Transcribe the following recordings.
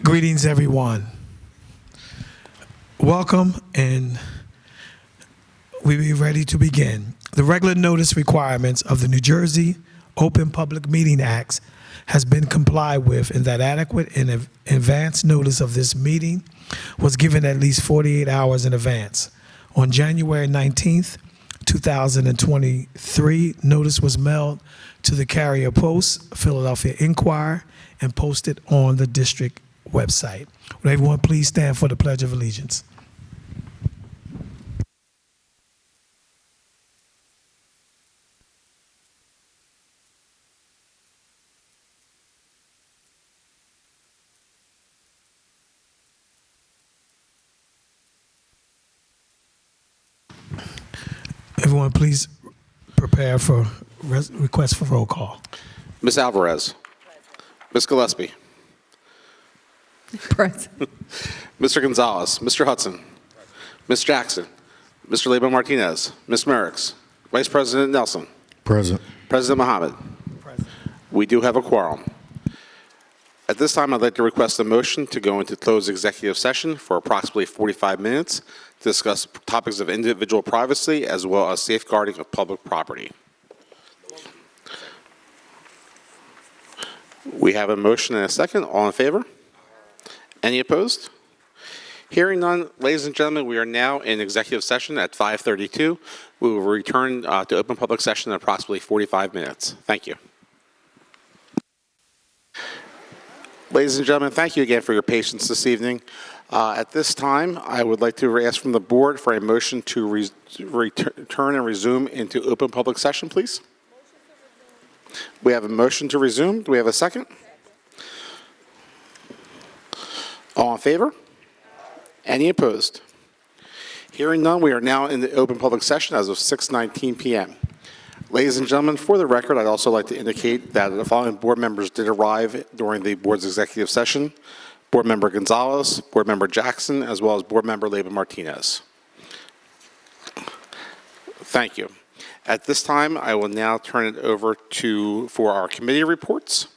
Greetings, everyone. Welcome, and we be ready to begin. The regular notice requirements of the New Jersey Open Public Meeting Act has been complied with, and that adequate and advance notice of this meeting was given at least 48 hours in advance. On January 19th, 2023, notice was mailed to the Carrier Post, Philadelphia Inquirer, and posted on the district website. Would everyone please stand for the Pledge of Allegiance? Everyone please prepare for request for roll call. Ms. Alvarez. Ms. Gillespie. Present. Mr. Gonzalez. Mr. Hudson. Ms. Jackson. Mr. Leyba Martinez. Ms. Merricks. Vice President Nelson. Present. President Mohammed. Present. We do have a quorum. At this time, I'd like to request a motion to go into closed executive session for approximately 45 minutes to discuss topics of individual privacy as well as safeguarding of public property. We have a motion and a second. All in favor? Any opposed? Hearing none, ladies and gentlemen, we are now in executive session at 5:32. We will return to open public session in approximately 45 minutes. Thank you. Ladies and gentlemen, thank you again for your patience this evening. At this time, I would like to ask from the board for a motion to return and resume into open public session, please. We have a motion to resume. Do we have a second? All in favor? Any opposed? Hearing none, we are now in the open public session as of 6:19 p.m. Ladies and gentlemen, for the record, I'd also like to indicate that the following board members did arrive during the board's executive session: Board Member Gonzalez, Board Member Jackson, as well as Board Member Leyba Martinez. Thank you. At this time, I will now turn it over for our committee reports.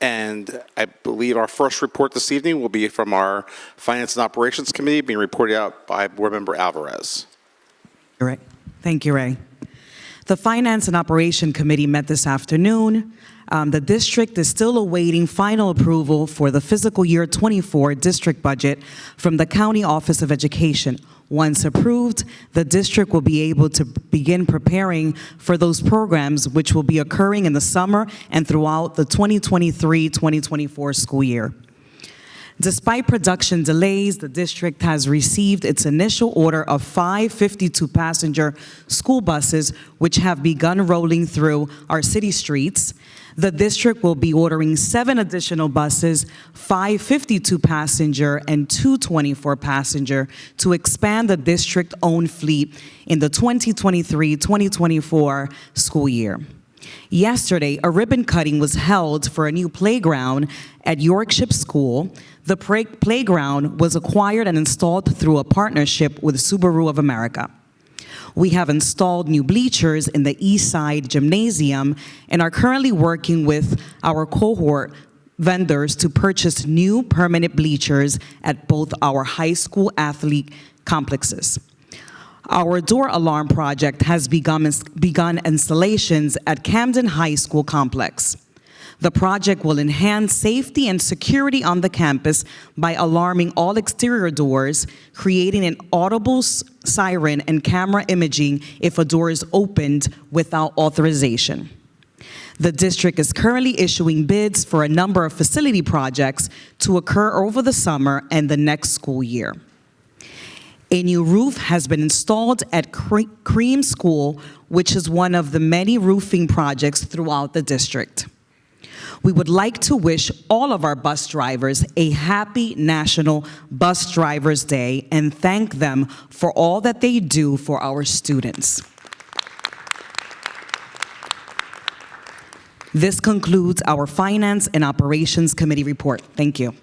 And I believe our first report this evening will be from our Finance and Operations Committee, being reported out by Board Member Alvarez. Right. Thank you, Ray. The Finance and Operation Committee met this afternoon. The district is still awaiting final approval for the fiscal year 24 district budget from the County Office of Education. Once approved, the district will be able to begin preparing for those programs which will be occurring in the summer and throughout the 2023-2024 school year. Despite production delays, the district has received its initial order of 5 52-passenger school buses, which have begun rolling through our city streets. The district will be ordering 7 additional buses, 5 52-passenger and 2 24-passenger, to expand the district-owned fleet in the 2023-2024 school year. Yesterday, a ribbon cutting was held for a new playground at Yorkshire School. The playground was acquired and installed through a partnership with Subaru of America. We have installed new bleachers in the East Side Gymnasium and are currently working with our cohort vendors to purchase new permanent bleachers at both our high school athlete complexes. Our door alarm project has begun installations at Camden High School complex. The project will enhance safety and security on the campus by alarming all exterior doors, creating an audible siren and camera imaging if a door is opened without authorization. The district is currently issuing bids for a number of facility projects to occur over the summer and the next school year. A new roof has been installed at Cream School, which is one of the many roofing projects throughout the district. We would like to wish all of our bus drivers a happy National Bus Drivers Day and thank them for all that they do for our students. This concludes our Finance and Operations Committee report. Thank you.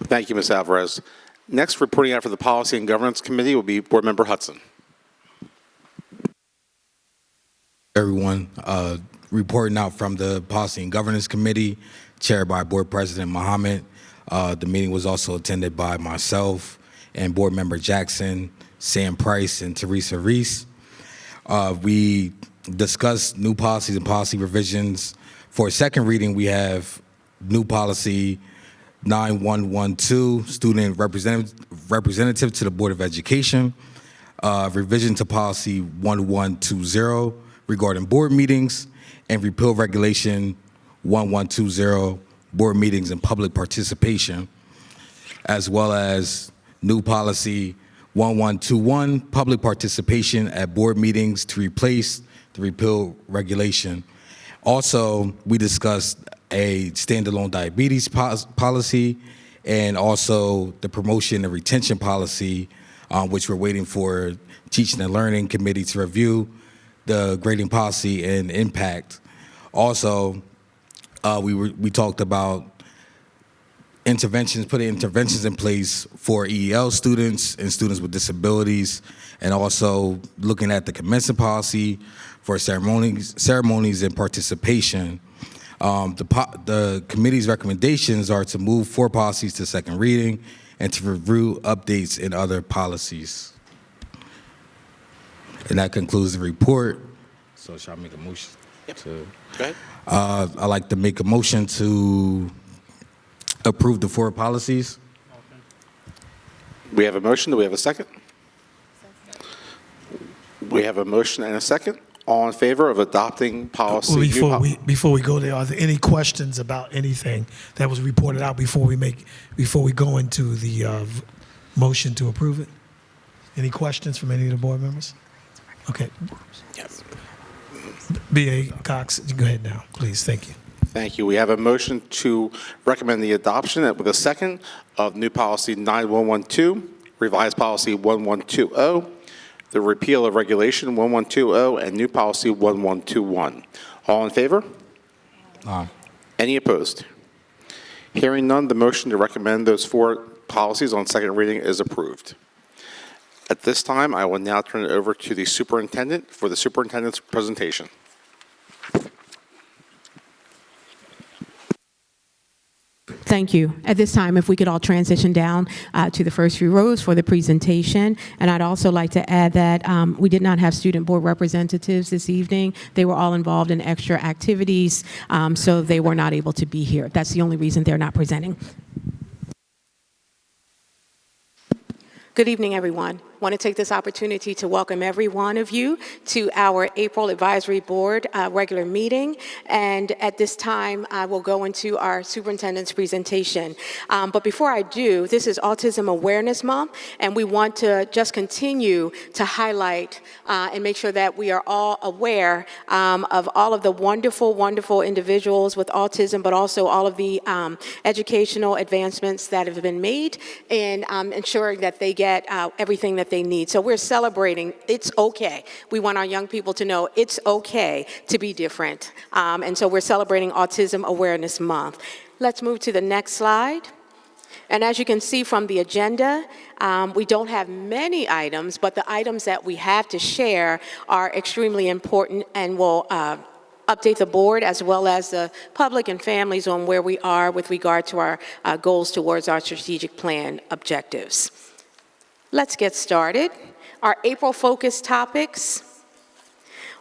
Thank you, Ms. Alvarez. Next, reporting out for the Policy and Governance Committee will be Board Member Hudson. Everyone, reporting out from the Policy and Governance Committee, chaired by Board President Mohammed. The meeting was also attended by myself and Board Member Jackson, Sam Price, and Teresa Reese. We discussed new policies and policy revisions. For a second reading, we have new policy 9112, student representative to the Board of Education, revision to policy 1120 regarding board meetings, and repeal regulation 1120, board meetings and public participation, as well as new policy 1121, public participation at board meetings, to replace the repeal regulation. Also, we discussed a standalone diabetes policy, and also the promotion and retention policy, which we're waiting for Teaching and Learning Committee to review the grading policy and impact. Also, we talked about putting interventions in place for EEL students and students with disabilities, and also looking at the commencement policy for ceremonies and participation. The committee's recommendations are to move 4 policies to second reading and to review updates in other policies. And that concludes the report. So shall I make a motion? Yep. To, Go ahead. I'd like to make a motion to approve the 4 policies. We have a motion. Do we have a second? We have a motion and a second. All in favor of adopting policy? Before we go there, are there any questions about anything that was reported out before we go into the motion to approve it? Any questions from any of the board members? Okay. Yes. B.A. Cox, go ahead now, please. Thank you. Thank you. We have a motion to recommend the adoption with a second of new policy 9112, revised policy 1120, the repeal of regulation 1120, and new policy 1121. All in favor? Aye. Any opposed? Hearing none, the motion to recommend those 4 policies on second reading is approved. At this time, I will now turn it over to the superintendent for the superintendent's presentation. Thank you. At this time, if we could all transition down to the first few rows for the presentation. And I'd also like to add that we did not have student board representatives this evening. They were all involved in extra activities, so they were not able to be here. That's the only reason they're not presenting. Good evening, everyone. I want to take this opportunity to welcome every one of you to our April Advisory Board regular meeting. And at this time, I will go into our superintendent's presentation. But before I do, this is Autism Awareness Month, and we want to just continue to highlight and make sure that we are all aware of all of the wonderful, wonderful individuals with autism, but also all of the educational advancements that have been made in ensuring that they get everything that they need. So we're celebrating. It's okay. We want our young people to know it's okay to be different. And so we're celebrating Autism Awareness Month. Let's move to the next slide. And as you can see from the agenda, we don't have many items, but the items that we have to share are extremely important and will update the board as well as the public and families on where we are with regard to our goals towards our strategic plan objectives. Let's get started. Our April focus topics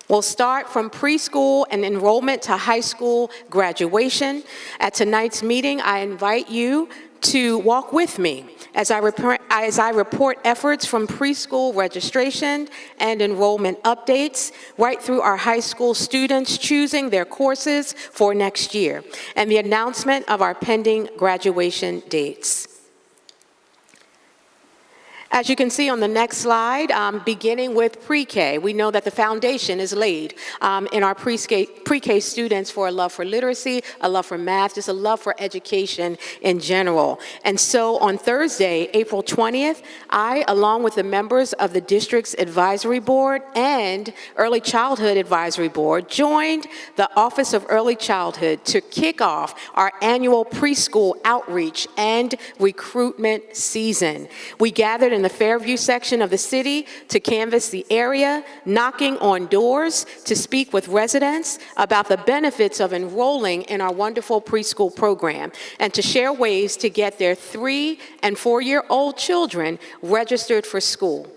will start from preschool and enrollment to high school graduation. At tonight's meeting, I invite you to walk with me as I report efforts from preschool registration and enrollment updates right through our high school students choosing their courses for next year and the announcement of our pending graduation dates. As you can see on the next slide, beginning with pre-K, we know that the foundation is laid in our pre-K students for a love for literacy, a love for math, just a love for education in general. And so on Thursday, April 20th, I, along with the members of the district's advisory board and Early Childhood Advisory Board, joined the Office of Early Childhood to kick off our annual preschool outreach and recruitment season. We gathered in the Fairview section of the city to canvass the area, knocking on doors to speak with residents about the benefits of enrolling in our wonderful preschool program, and to share ways to get their 3- and 4-year-old children registered for school.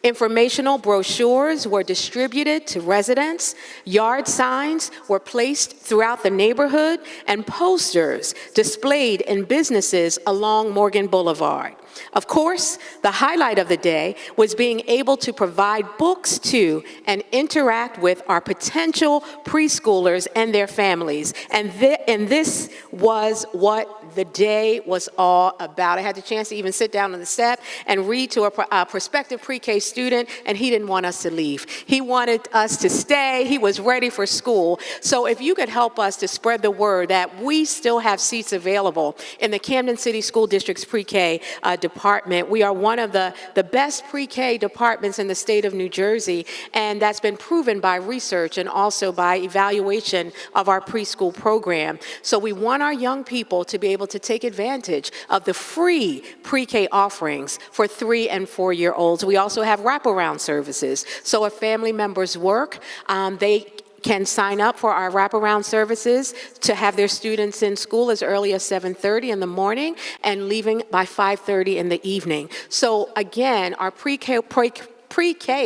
Informational brochures were distributed to residents, yard signs were placed throughout the neighborhood, and posters displayed in businesses along Morgan Boulevard. Of course, the highlight of the day was being able to provide books to and interact with our potential preschoolers and their families. And this was what the day was all about. I had the chance to even sit down on the step and read to a prospective pre-K student, and he didn't want us to leave. He wanted us to stay. He was ready for school. So if you could help us to spread the word that we still have seats available in the Camden City School District's pre-K department. We are one of the best pre-K departments in the state of New Jersey, and that's been proven by research and also by evaluation of our preschool program. So we want our young people to be able to take advantage of the free pre-K offerings for 3- and 4-year-olds. We also have wraparound services. So if family members work, they can sign up for our wraparound services to have their students in school as early as 7:30 in the morning and leaving by 5:30 in the evening. So again, our pre-K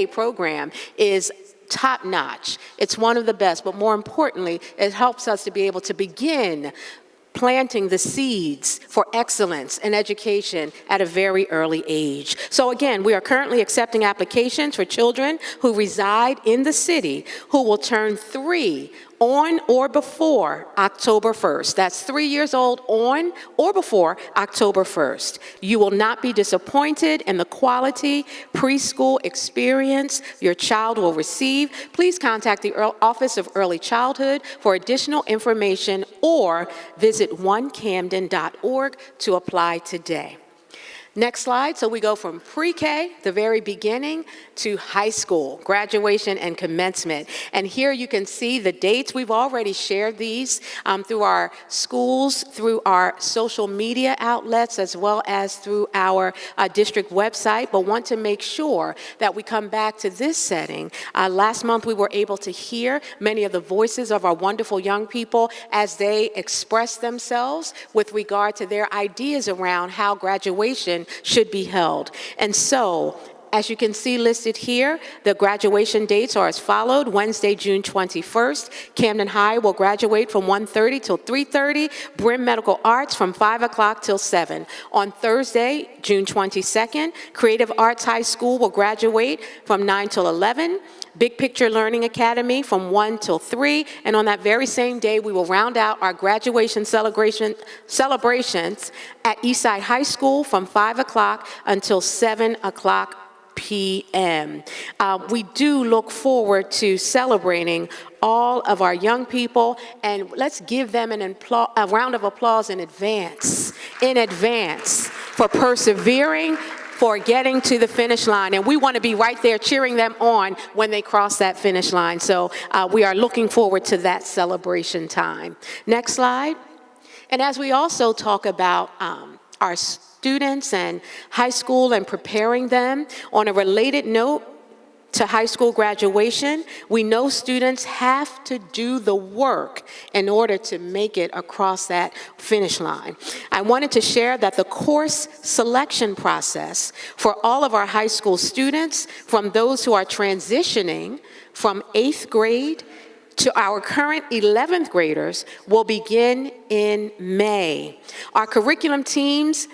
program is top-notch. It's one of the best, but more importantly, it helps us to be able to begin planting the seeds for excellence in education at a very early age. So again, we are currently accepting applications for children who reside in the city who will turn 3 on or before October 1st. That's 3 years old on or before October 1st. You will not be disappointed in the quality preschool experience your child will receive. Please contact the Office of Early Childhood for additional information or visit onecamden.org to apply today. Next slide. So we go from pre-K, the very beginning, to high school, graduation and commencement. And here you can see the dates. We've already shared these through our schools, through our social media outlets, as well as through our district website, but want to make sure that we come back to this setting. Last month, we were able to hear many of the voices of our wonderful young people as they express themselves with regard to their ideas around how graduation should be held. And so, as you can see listed here, the graduation dates are as followed. Wednesday, June 21st, Camden High will graduate from 1:30 till 3:30. Brim Medical Arts from 5 o'clock till 7. On Thursday, June 22nd, Creative Arts High School will graduate from 9 till 11. Big Picture Learning Academy from 1 till 3. And on that very same day, we will round out our graduation celebrations at Eastside High School from 5 o'clock until 7 o'clock p.m. We do look forward to celebrating all of our young people, and let's give them a round of applause in advance for persevering, for getting to the finish line. And we want to be right there cheering them on when they cross that finish line. So we are looking forward to that celebration time. Next slide. And as we also talk about our students and high school and preparing them, on a related note to high school graduation, we know students have to do the work in order to make it across that finish line. I wanted to share that the course selection process for all of our high school students, from those who are transitioning from 8th grade to our current 11th graders, will begin in May. Our curriculum teams,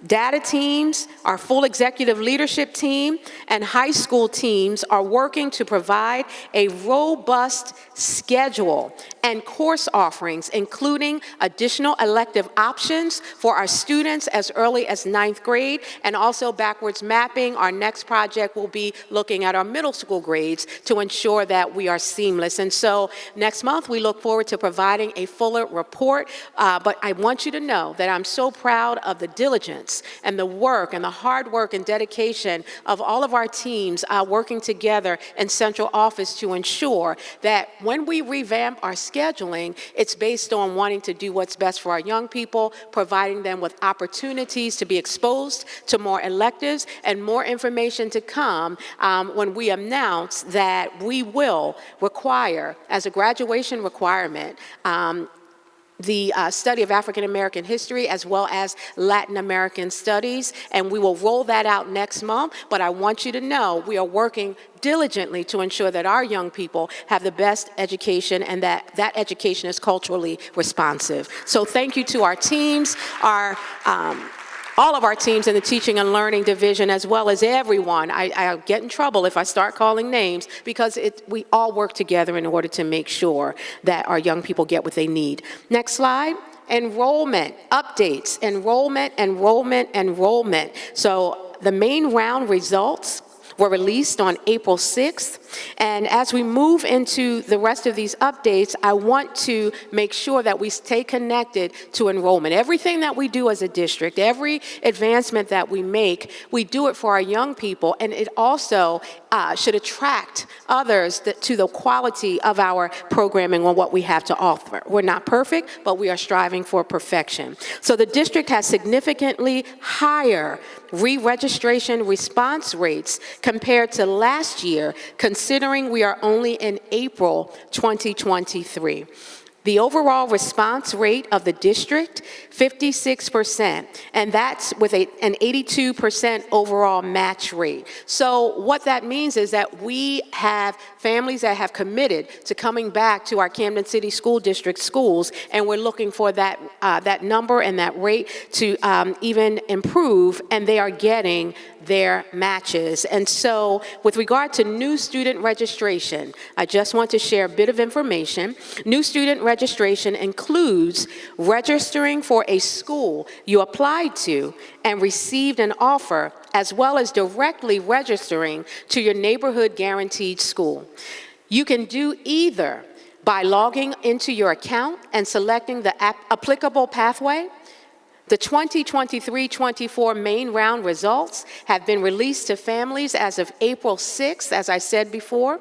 data teams, our full executive leadership team, and high school teams are working to provide a robust schedule and course offerings, including additional elective options for our students as early as 9th grade, and also backwards mapping. Our next project will be looking at our middle school grades to ensure that we are seamless. And so next month, we look forward to providing a fuller report, but I want you to know that I'm so proud of the diligence efforts and the work and the hard work and dedication of all of our teams working together in central office to ensure that when we revamp our scheduling, it's based on wanting to do what's best for our young people, providing them with opportunities to be exposed to more electives and more information to come when we announce that we will require, as a graduation requirement, the study of African American history as well as Latin American studies, and we will roll that out next month. But I want you to know we are working diligently to ensure that our young people have the best education and that that education is culturally responsive. So thank you to our teams, all of our teams in the Teaching and Learning Division, as well as everyone. I get in trouble if I start calling names because we all work together in order to make sure that our young people get what they need. Next slide. Enrollment updates. Enrollment. So the main round results were released on April 6th. And as we move into the rest of these updates, I want to make sure that we stay connected to enrollment. Everything that we do as a district, every advancement that we make, we do it for our young people, and it also should attract others to the quality of our programming and what we have to offer. We're not perfect, but we are striving for perfection. So the district has significantly higher re-registration response rates compared to last year, considering we are only in April 2023. The overall response rate of the district, 56%, and that's with an 82% overall match rate. So what that means is that we have families that have committed to coming back to our Camden City School District schools, and we're looking for that, that number and that rate to even improve, and they are getting their matches. And so with regard to new student registration, I just want to share a bit of information. New student registration includes registering for a school you applied to and received an offer, as well as directly registering to your neighborhood guaranteed school. You can do either by logging into your account and selecting the applicable pathway. The 2023-24 main round results have been released to families as of April 6th, as I said before.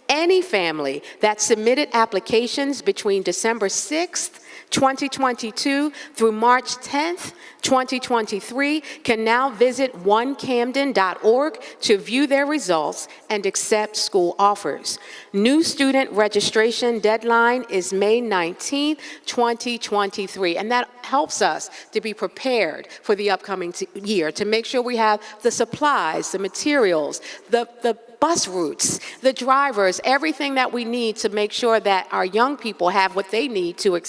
Any family that submitted applications between December 6th, 2022 through March 10th, 2023 can now visit onecamden.org to view their results and accept school offers. New student registration deadline is May 19th, 2023, and that helps us to be prepared for the upcoming year, to make sure we have the supplies, the materials, the bus routes, the drivers, everything that we need to make sure that our young people have what they need to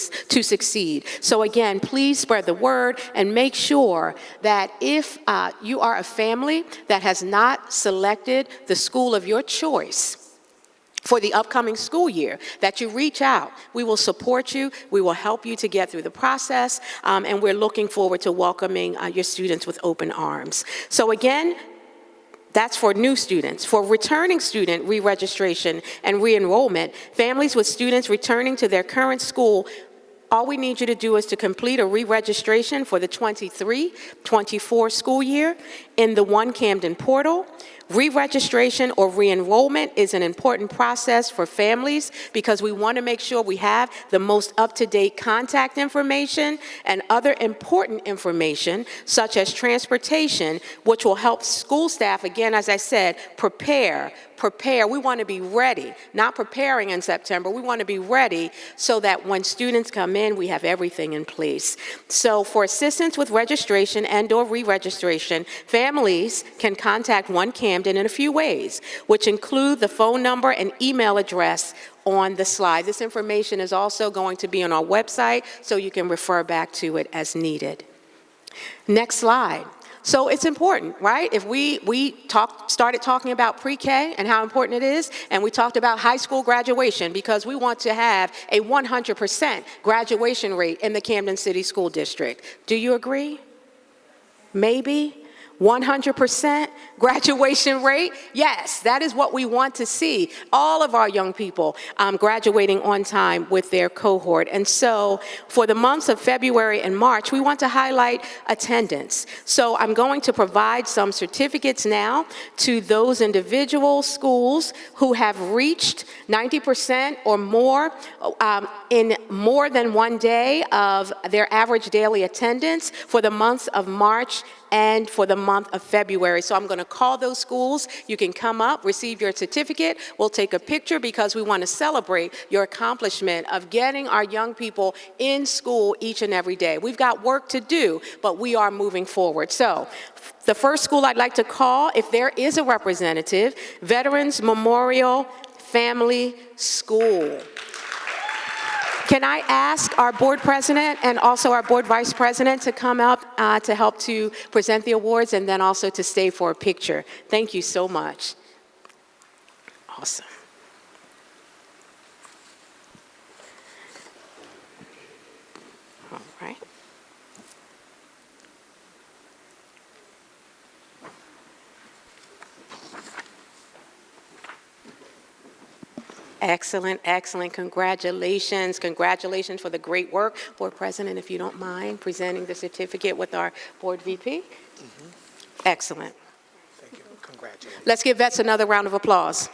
succeed. So again, please spread the word and make sure that if you are a family that has not selected the school of your choice for the upcoming school year, that you reach out. We will support you. We will help you to get through the process. And we're looking forward to welcoming your students with open arms. So again, that's for new students. For returning student re-registration and re-enrollment, families with students returning to their current school, all we need you to do is to complete a re-registration for the 23-24 school year in the One Camden portal. Re-registration or re-enrollment is an important process for families because we want to make sure we have the most up-to-date contact information and other important information such as transportation, which will help school staff, again, as I said, prepare. We want to be ready, not preparing in September. We want to be ready so that when students come in, we have everything in place. So for assistance with registration and/or re-registration, families can contact One Camden in a few ways, which include the phone number and email address on the slide. This information is also going to be on our website, so you can refer back to it as needed. Next slide. So it's important, right? If we started talking about pre-K and how important it is, and we talked about high school graduation because we want to have a 100% graduation rate in the Camden City School District. Do you agree? Maybe? 100% graduation rate? Yes, that is what we want to see. All of our young people graduating on time with their cohort. And so for the months of February and March, we want to highlight attendance. So I'm going to provide some certificates now to those individual schools who have reached 90% or more in more than one day of their average daily attendance for the months of March and for the month of February. So I'm going to call those schools. You can come up, receive your certificate. We'll take a picture because we want to celebrate your accomplishment of getting our young people in school each and every day. We've got work to do, but we are moving forward. So the first school I'd like to call, if there is a representative, Veterans Memorial Family School. Can I ask our board president and also our board vice president to come up to help to present the awards and then also to stay for a picture? Thank you so much. Awesome. All right. Excellent, excellent. Congratulations. Congratulations for the great work. Board President, if you don't mind presenting the certificate with our Board VP. Excellent. Thank you. Congratulations. Let's give vets another round of applause.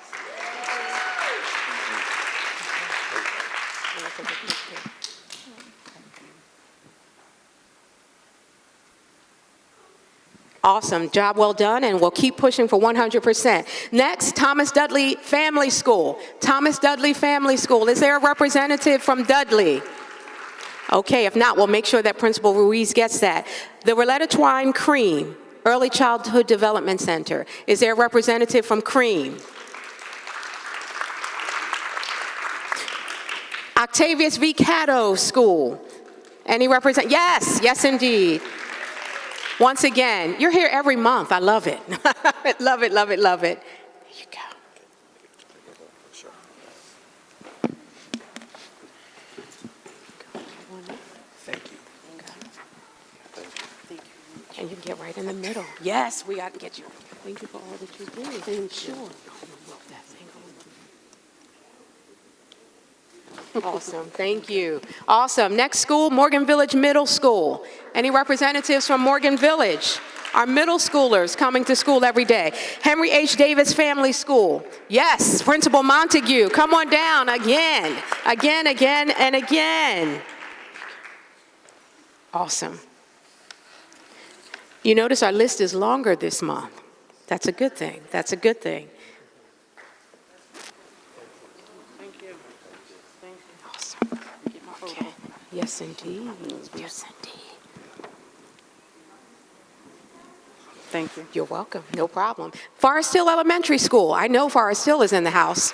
Awesome, job well done, and we'll keep pushing for 100%. Next, Thomas Dudley Family School. Thomas Dudley Family School, is there a representative from Dudley? Okay, if not, we'll make sure that Principal Ruiz gets that. The Roletta Twine Cream Early Childhood Development Center, is there a representative from Cream? Octavius V. Caddo School, any representative? Yes, yes indeed. Once again, you're here every month. I love it. Love it, love it, love it. There you go. Thank you. And you can get right in the middle. Yes, we got to get you. Thank you for all that you do. Sure. Awesome, thank you. Awesome. Next school, Morgan Village Middle School. Any representatives from Morgan Village? Our middle schoolers coming to school every day. Henry H. Davis Family School. Yes, Principal Montague, come on down again, again, again, and again. Awesome. You notice our list is longer this month. That's a good thing. That's a good thing. Okay. Yes, indeed. Yes, indeed. Thank you. You're welcome. No problem. Forest Hill Elementary School. I know Forest Hill is in the house.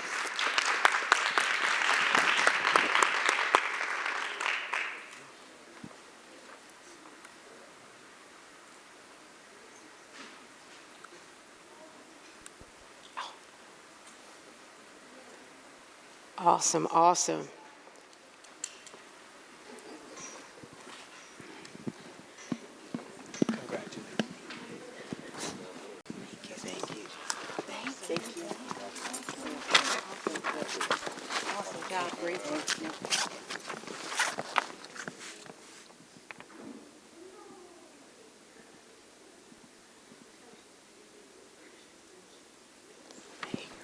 Awesome, awesome.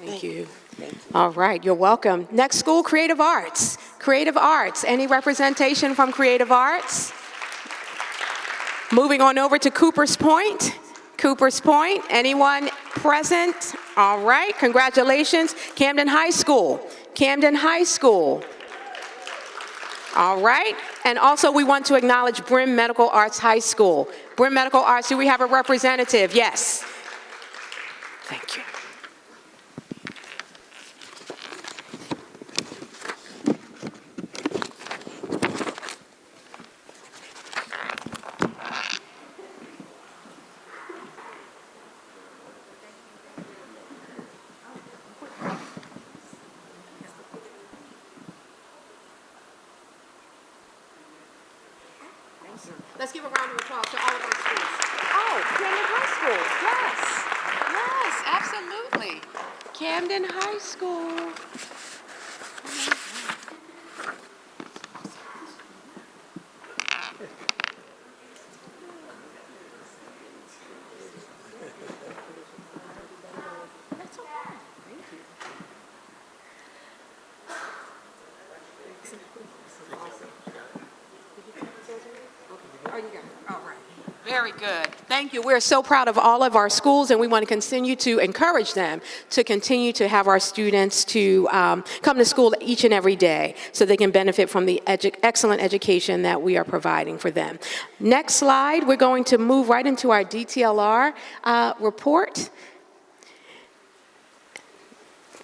Thank you. All right, you're welcome. Next school, Creative Arts. Creative Arts, any representation from Creative Arts? Moving on over to Cooper's Point. Cooper's Point, anyone present? All right, congratulations. Camden High School. Camden High School. All right, and also we want to acknowledge Brim Medical Arts High School. Brim Medical Arts, do we have a representative? Yes. Thank you. Let's give a round of applause to all of our schools. Oh, Camden High School, yes. Yes, absolutely. Camden High School. That's okay. Thank you. Oh, you got it. All right. Very good. Thank you. We're so proud of all of our schools, and we want to continue to encourage them to continue to have our students to come to school each and every day so they can benefit from the excellent education that we are providing for them. Next slide, we're going to move right into our DTLR report.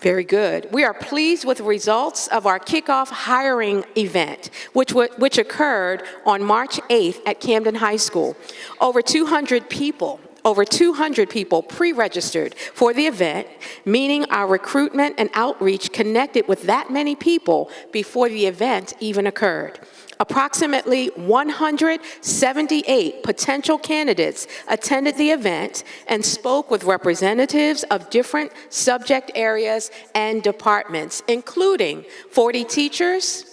Very good. We are pleased with the results of our kickoff hiring event, which occurred on March 8th at Camden High School. Over 200 people pre-registered for the event, meaning our recruitment and outreach connected with that many people before the event even occurred. Approximately 178 potential candidates attended the event and spoke with representatives of different subject areas and departments, including 40 teachers,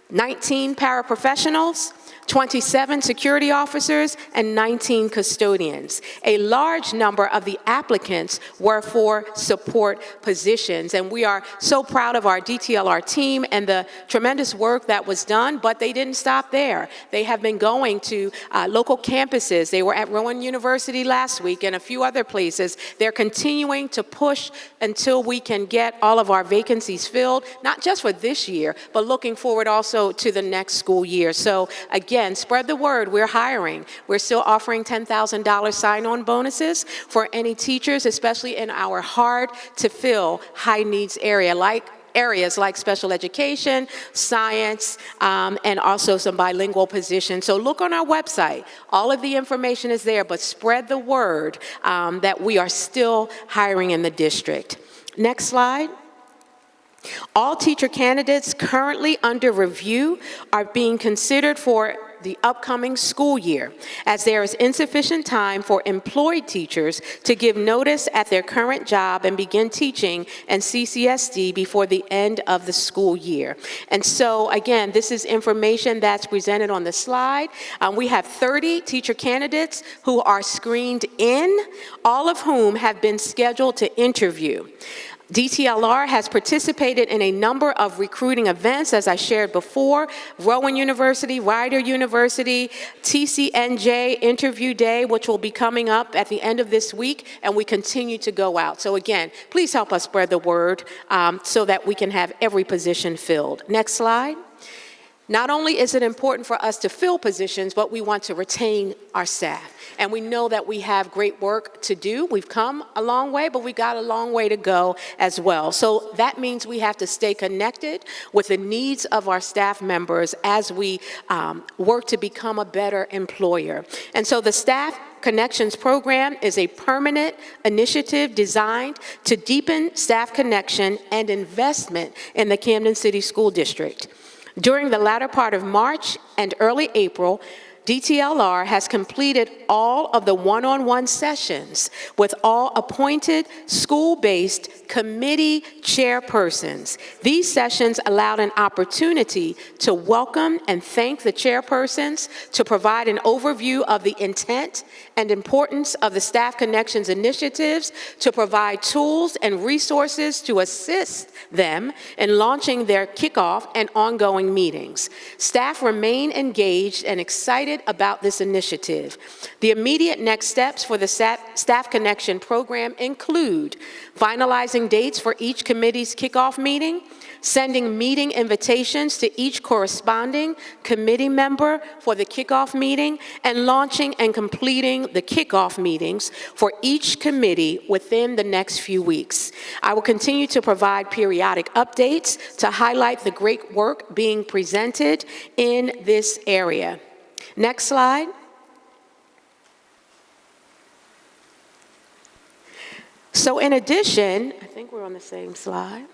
19 paraprofessionals, 27 security officers, and 19 custodians. A large number of the applicants were for support positions, and we are so proud of our DTLR team and the tremendous work that was done, but they didn't stop there. They have been going to local campuses. They were at Rowan University last week and a few other places. They're continuing to push until we can get all of our vacancies filled, not just for this year, but looking forward also to the next school year. So again, spread the word. We're hiring. We're still offering $10,000 sign-on bonuses for any teachers, especially in our hard-to-fill, high-needs areas like special education, science, and also some bilingual positions. So look on our website. All of the information is there, but spread the word that we are still hiring in the district. Next slide. All teacher candidates currently under review are being considered for the upcoming school year, as there is insufficient time for employed teachers to give notice at their current job and begin teaching in CCSD before the end of the school year. And so, again, this is information that's presented on the slide. We have 30 teacher candidates who are screened in, all of whom have been scheduled to interview. DTLR has participated in a number of recruiting events, as I shared before, Rowan University, Rider University, TCNJ Interview Day, which will be coming up at the end of this week, and we continue to go out. So again, please help us spread the word so that we can have every position filled. Next slide. Not only is it important for us to fill positions, but we want to retain our staff. And we know that we have great work to do. We've come a long way, but we got a long way to go as well. So that means we have to stay connected with the needs of our staff members as we work to become a better employer. And so the Staff Connections Program is a permanent initiative designed to deepen staff connection and investment in the Camden City School District. During the latter part of March and early April, DTLR has completed all of the one-on-one sessions with all appointed school-based committee chairpersons. These sessions allowed an opportunity to welcome and thank the chairpersons, to provide an overview of the intent and importance of the Staff Connections initiatives, to provide tools and resources to assist them in launching their kickoff and ongoing meetings. Staff remain engaged and excited about this initiative. The immediate next steps for the Staff Connection program include finalizing dates for each committee's kickoff meeting, sending meeting invitations to each corresponding committee member for the kickoff meeting, and launching and completing the kickoff meetings for each committee within the next few weeks. I will continue to provide periodic updates to highlight the great work being presented in this area. Next slide. So in addition, I think we're on the same slide.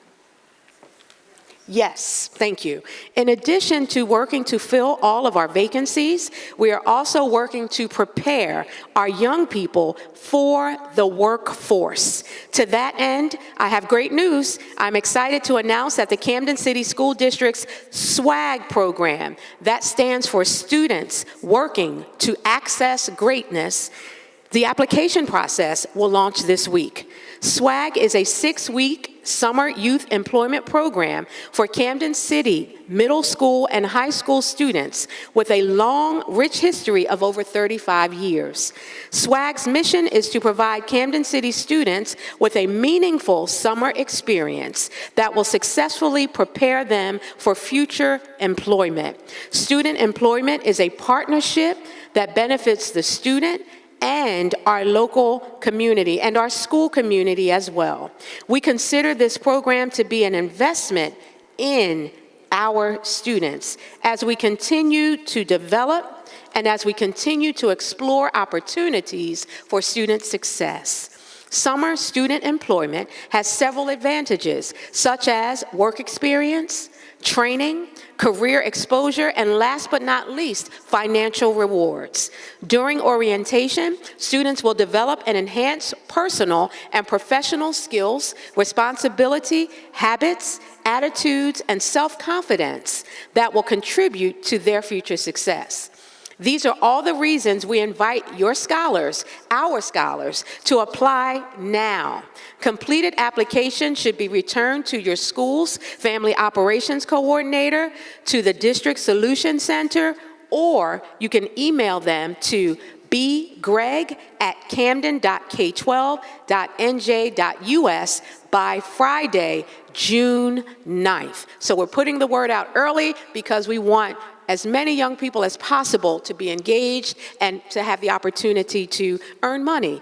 Yes, thank you. In addition to working to fill all of our vacancies, we are also working to prepare our young people for the workforce. To that end, I have great news. I'm excited to announce that the Camden City School District's SWAG program, that stands for Students Working to Access Greatness, the application process will launch this week. SWAG is a 6-week summer youth employment program for Camden City middle school and high school students with a long, rich history of over 35 years. SWAG's mission is to provide Camden City students with a meaningful summer experience that will successfully prepare them for future employment. Student employment is a partnership that benefits the student and our local community and our school community as well. We consider this program to be an investment in our students as we continue to develop and as we continue to explore opportunities for student success. Summer student employment has several advantages, such as work experience, training, career exposure, and last but not least, financial rewards. During orientation, students will develop and enhance personal and professional skills, responsibility, habits, attitudes, and self-confidence that will contribute to their future success. These are all the reasons we invite your scholars, our scholars, to apply now. Completed applications should be returned to your school's Family Operations Coordinator, to the District Solution Center, or you can email them to bgreg@camden.k12.nj.us by Friday, June 9th. So we're putting the word out early because we want as many young people as possible to be engaged and to have the opportunity to earn money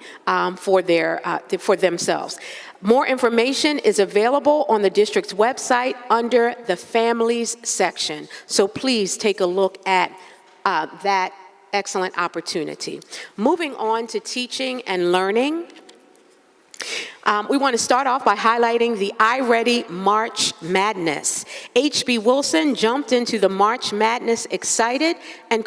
for themselves. More information is available on the district's website under the Families section. So please take a look at that excellent opportunity. Moving on to teaching and learning. We want to start off by highlighting the iReady March Madness. H.B. Wilson jumped into the March Madness excitement and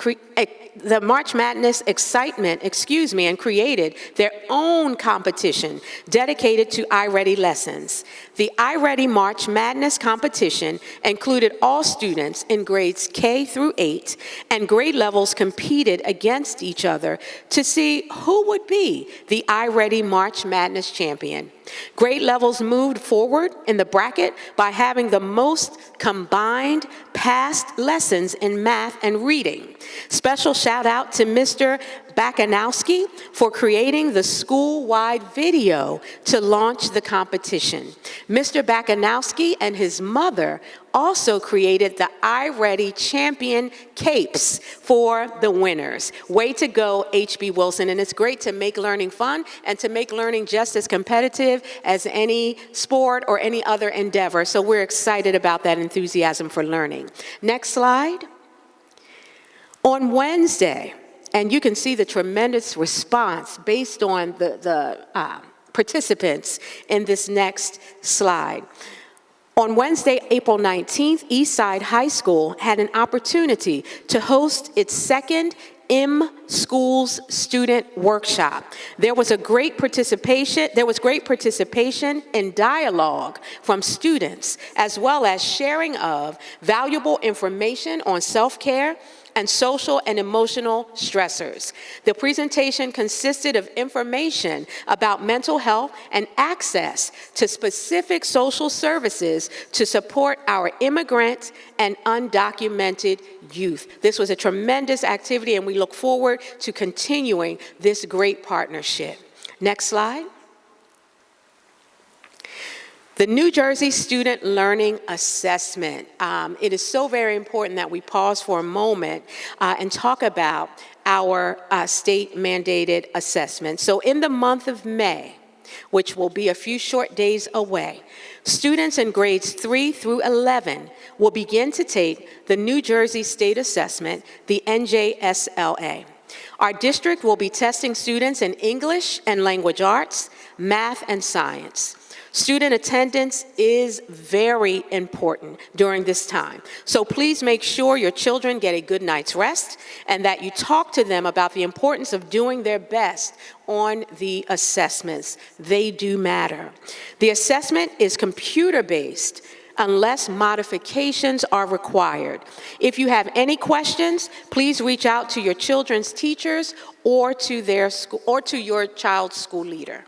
created their own competition dedicated to iReady lessons. The iReady March Madness competition included all students in grades K through 8, and grade levels competed against each other to see who would be the iReady March Madness champion. Grade levels moved forward in the bracket by having the most combined past lessons in math and reading. Special shout out to Mr. Bakanowski for creating the school-wide video to launch the competition. Mr. Bakanowski and his mother also created the iReady Champion capes for the winners. Way to go, H.B. Wilson, and it's great to make learning fun and to make learning just as competitive as any sport or any other endeavor, so we're excited about that enthusiasm for learning. Next slide. On Wednesday, and you can see the tremendous response based on the participants in this next slide. On Wednesday, April 19th, Eastside High School had an opportunity to host its second M-Schools Student Workshop. There was great participation in dialogue from students, as well as sharing of valuable information on self-care and social and emotional stressors. The presentation consisted of information about mental health and access to specific social services to support our immigrant and undocumented youth. This was a tremendous activity, and we look forward to continuing this great partnership. Next slide. The New Jersey Student Learning Assessment. It is so very important that we pause for a moment and talk about our state-mandated assessment. So in the month of May, which will be a few short days away, students in grades 3 through 11 will begin to take the New Jersey State Assessment, the NJSLA. Our district will be testing students in English and language arts, math, and science. Student attendance is very important during this time. So please make sure your children get a good night's rest and that you talk to them about the importance of doing their best on the assessments. They do matter. The assessment is computer-based unless modifications are required. If you have any questions, please reach out to your children's teachers or to their school or to your child's school leader.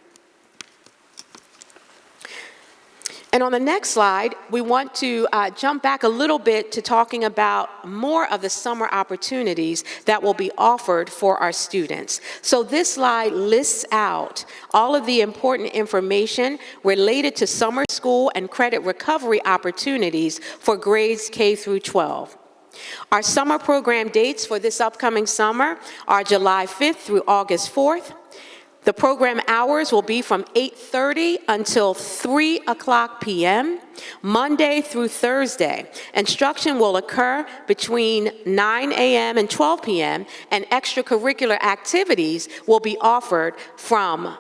And on the next slide, we want to jump back a little bit to talking about more of the summer opportunities that will be offered for our students. So this slide lists out all of the important information related to summer school and credit recovery opportunities for grades K through 12. Our summer program dates for this upcoming summer are July 5th through August 4th. The program hours will be from 8:30 until 3 o'clock p.m., Monday through Thursday. Instruction will occur between 9 a.m. and 12 p.m., and extracurricular activities will be offered from,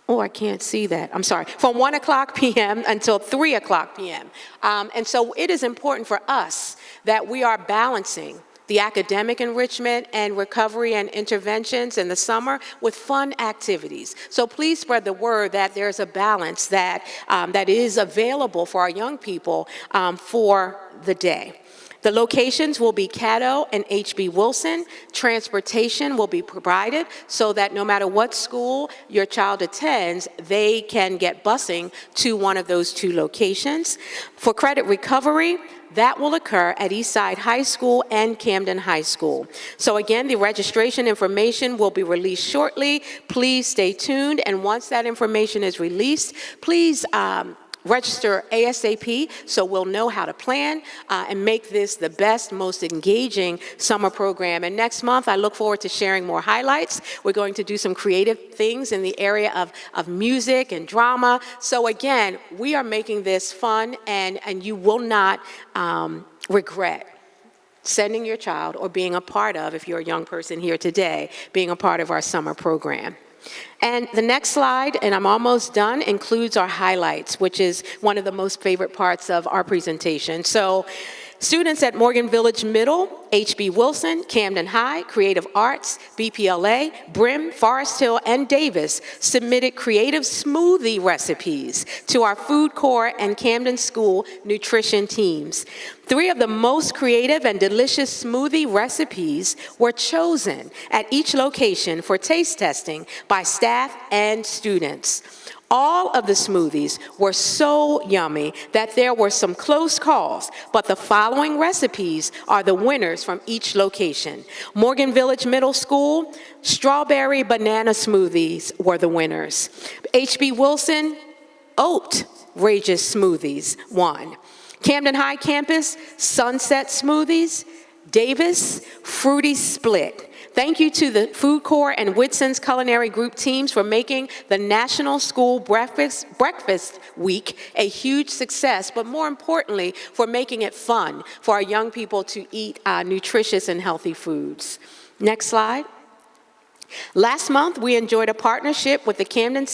I can't see that. I'm sorry. From 1 o'clock p.m. until 3 o'clock p.m. And so it is important for us that we are balancing the academic enrichment and recovery and interventions in the summer with fun activities. So please spread the word that there's a balance that is available for our young people for the day. The locations will be Caddo and H.B. Wilson. Transportation will be provided so that no matter what school your child attends, they can get busing to one of those two locations. For credit recovery, that will occur at Eastside High School and Camden High School. So again, the registration information will be released shortly. Please stay tuned, and once that information is released, please register ASAP so we'll know how to plan and make this the best, most engaging summer program. And next month, I look forward to sharing more highlights. We're going to do some creative things in the area of music and drama. So again, we are making this fun, and you will not regret sending your child or being a part of, if you're a young person here today, being a part of our summer program. And the next slide, and I'm almost done, includes our highlights, which is one of the most favorite parts of our presentation. So students at Morgan Village Middle, H.B. Wilson, Camden High, Creative Arts, BPLA, Brim, Forest Hill, and Davis submitted creative smoothie recipes to our food corps and Camden School nutrition teams. 3 of the most creative and delicious smoothie recipes were chosen at each location for taste testing by staff and students. All of the smoothies were so yummy that there were some close calls, but the following recipes are the winners from each location. Morgan Village Middle School, strawberry banana smoothies were the winners. H.B. Wilson, oat Rageous smoothies won. Camden High Campus, sunset smoothies. Davis, fruity split. Thank you to the Food Corps and Whitson's Culinary Group teams for making the National School Breakfast Week a huge success, but more importantly, for making it fun for our young people to eat nutritious and healthy foods. Next slide. Last month, we enjoyed a partnership with Camden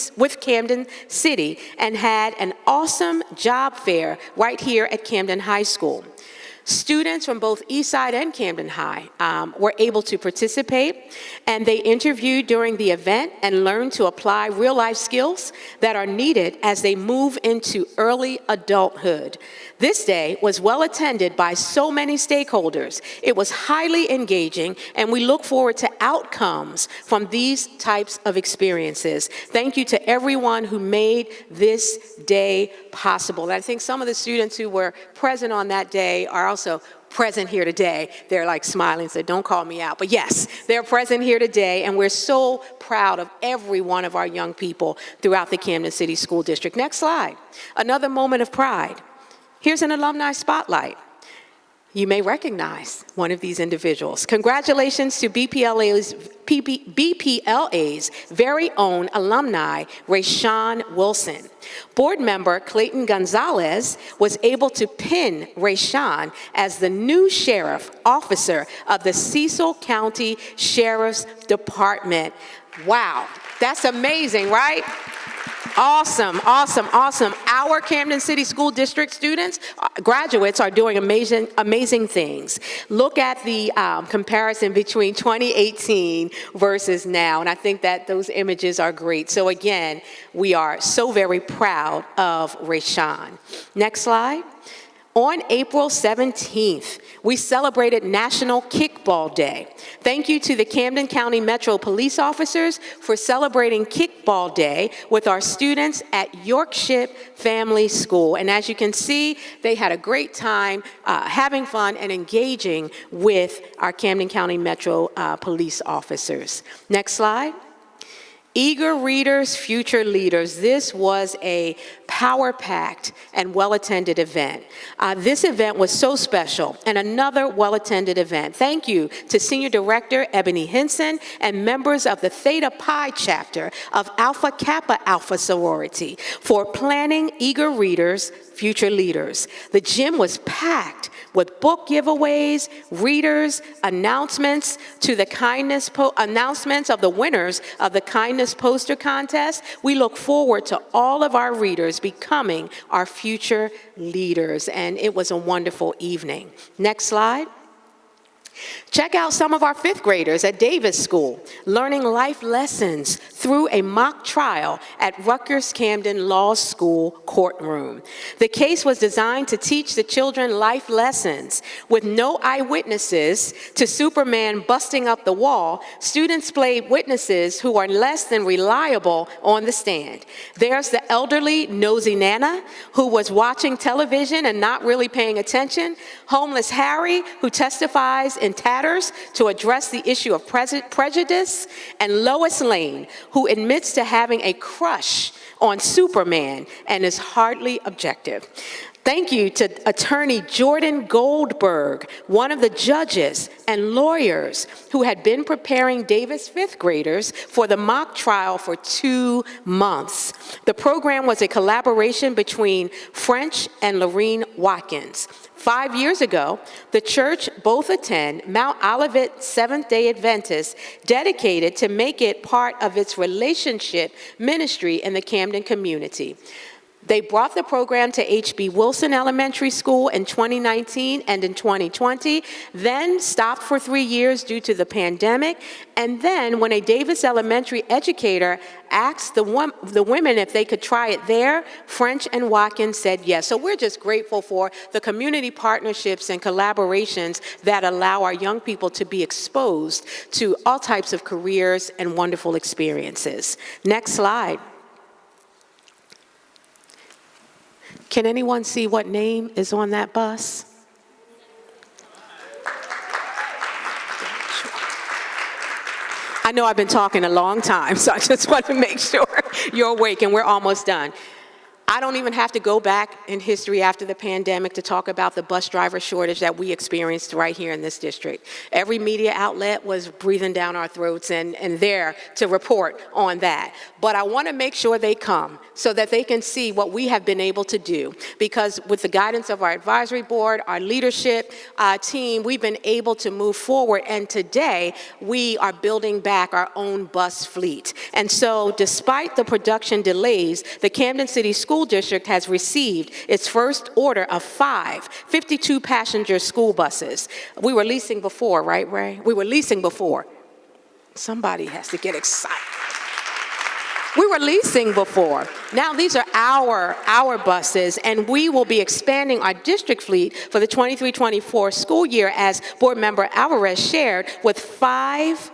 City and had an awesome job fair right here at Camden High School. Students from both Eastside and Camden High were able to participate, and they interviewed during the event and learned to apply real-life skills that are needed as they move into early adulthood. This day was well attended by so many stakeholders. It was highly engaging, and we look forward to outcomes from these types of experiences. Thank you to everyone who made this day possible. And I think some of the students who were present on that day are also present here today. They're like smiling, so don't call me out. But yes, they're present here today, and we're so proud of every one of our young people throughout the Camden City School District. Next slide. Another moment of pride. Here's an alumni spotlight. You may recognize one of these individuals. Congratulations to BPLA's very own alumni, Rayshawn Wilson. Board member Clayton Gonzalez was able to pin Rayshawn as the new sheriff officer of the Cecil County Sheriff's Department. Wow, that's amazing, right? Awesome, awesome, awesome. Our Camden City School District students, graduates, are doing amazing, amazing things. Look at the comparison between 2018 versus now, and I think that those images are great. So again, we are so very proud of Rayshawn. Next slide. On April 17th, we celebrated National Kickball Day. Thank you to the Camden County Metro Police officers for celebrating Kickball Day with our students at Yorkshire Family School. And as you can see, they had a great time having fun and engaging with our Camden County Metro Police officers. Next slide. Eager readers, future leaders. This was a power-packed and well-attended event. This event was so special, and another well-attended event. Thank you to Senior Director Ebony Henson and members of the Theta Pi chapter of Alpha Kappa Alpha sorority for planning Eager readers, future leaders. The gym was packed with book giveaways, readers, announcements to the kindness announcements of the winners of the kindness poster contest. We look forward to all of our readers becoming our future leaders, and it was a wonderful evening. Next slide. Check out some of our fifth graders at Davis School, learning life lessons through a mock trial at Rutgers Camden Law School courtroom. The case was designed to teach the children life lessons. With no eyewitnesses to Superman busting up the wall, students played witnesses who are less than reliable on the stand. There's the elderly nosy Nana, who was watching television and not really paying attention, homeless Harry, who testifies in tatters to address the issue of prejudice, and Lois Lane, who admits to having a crush on Superman and is hardly objective. Thank you to Attorney Jordan Goldberg, one of the judges and lawyers who had been preparing Davis fifth graders for the mock trial for 2 months. The program was a collaboration between French and Lorene Watkins. 5 years ago, the church both attend Mount Olivet Seventh-day Adventist, dedicated to make it part of its relationship ministry in the Camden community. They brought the program to H.B. Wilson Elementary School in 2019 and in 2020, then stopped for 3 years due to the pandemic, and then when a Davis Elementary educator asked the women if they could try it there, French and Watkins said yes. So we're just grateful for the community partnerships and collaborations that allow our young people to be exposed to all types of careers and wonderful experiences. Next slide. Can anyone see what name is on that bus? I know I've been talking a long time, so I just want to make sure you're awake, and we're almost done. I don't even have to go back in history after the pandemic to talk about the bus driver shortage that we experienced right here in this district. Every media outlet was breathing down our throats and there to report on that. But I want to make sure they come so that they can see what we have been able to do. Because with the guidance of our advisory board, our leadership team, we've been able to move forward. And today, we are building back our own bus fleet. And so despite the production delays, the Camden City School District has received its first order of 5 52-passenger school buses. We were leasing before, right, Ray? We were leasing before. Somebody has to get excited. We were leasing before. Now these are our buses, and we will be expanding our district fleet for the 23-24 school year, as Board Member Alvarez shared, with 5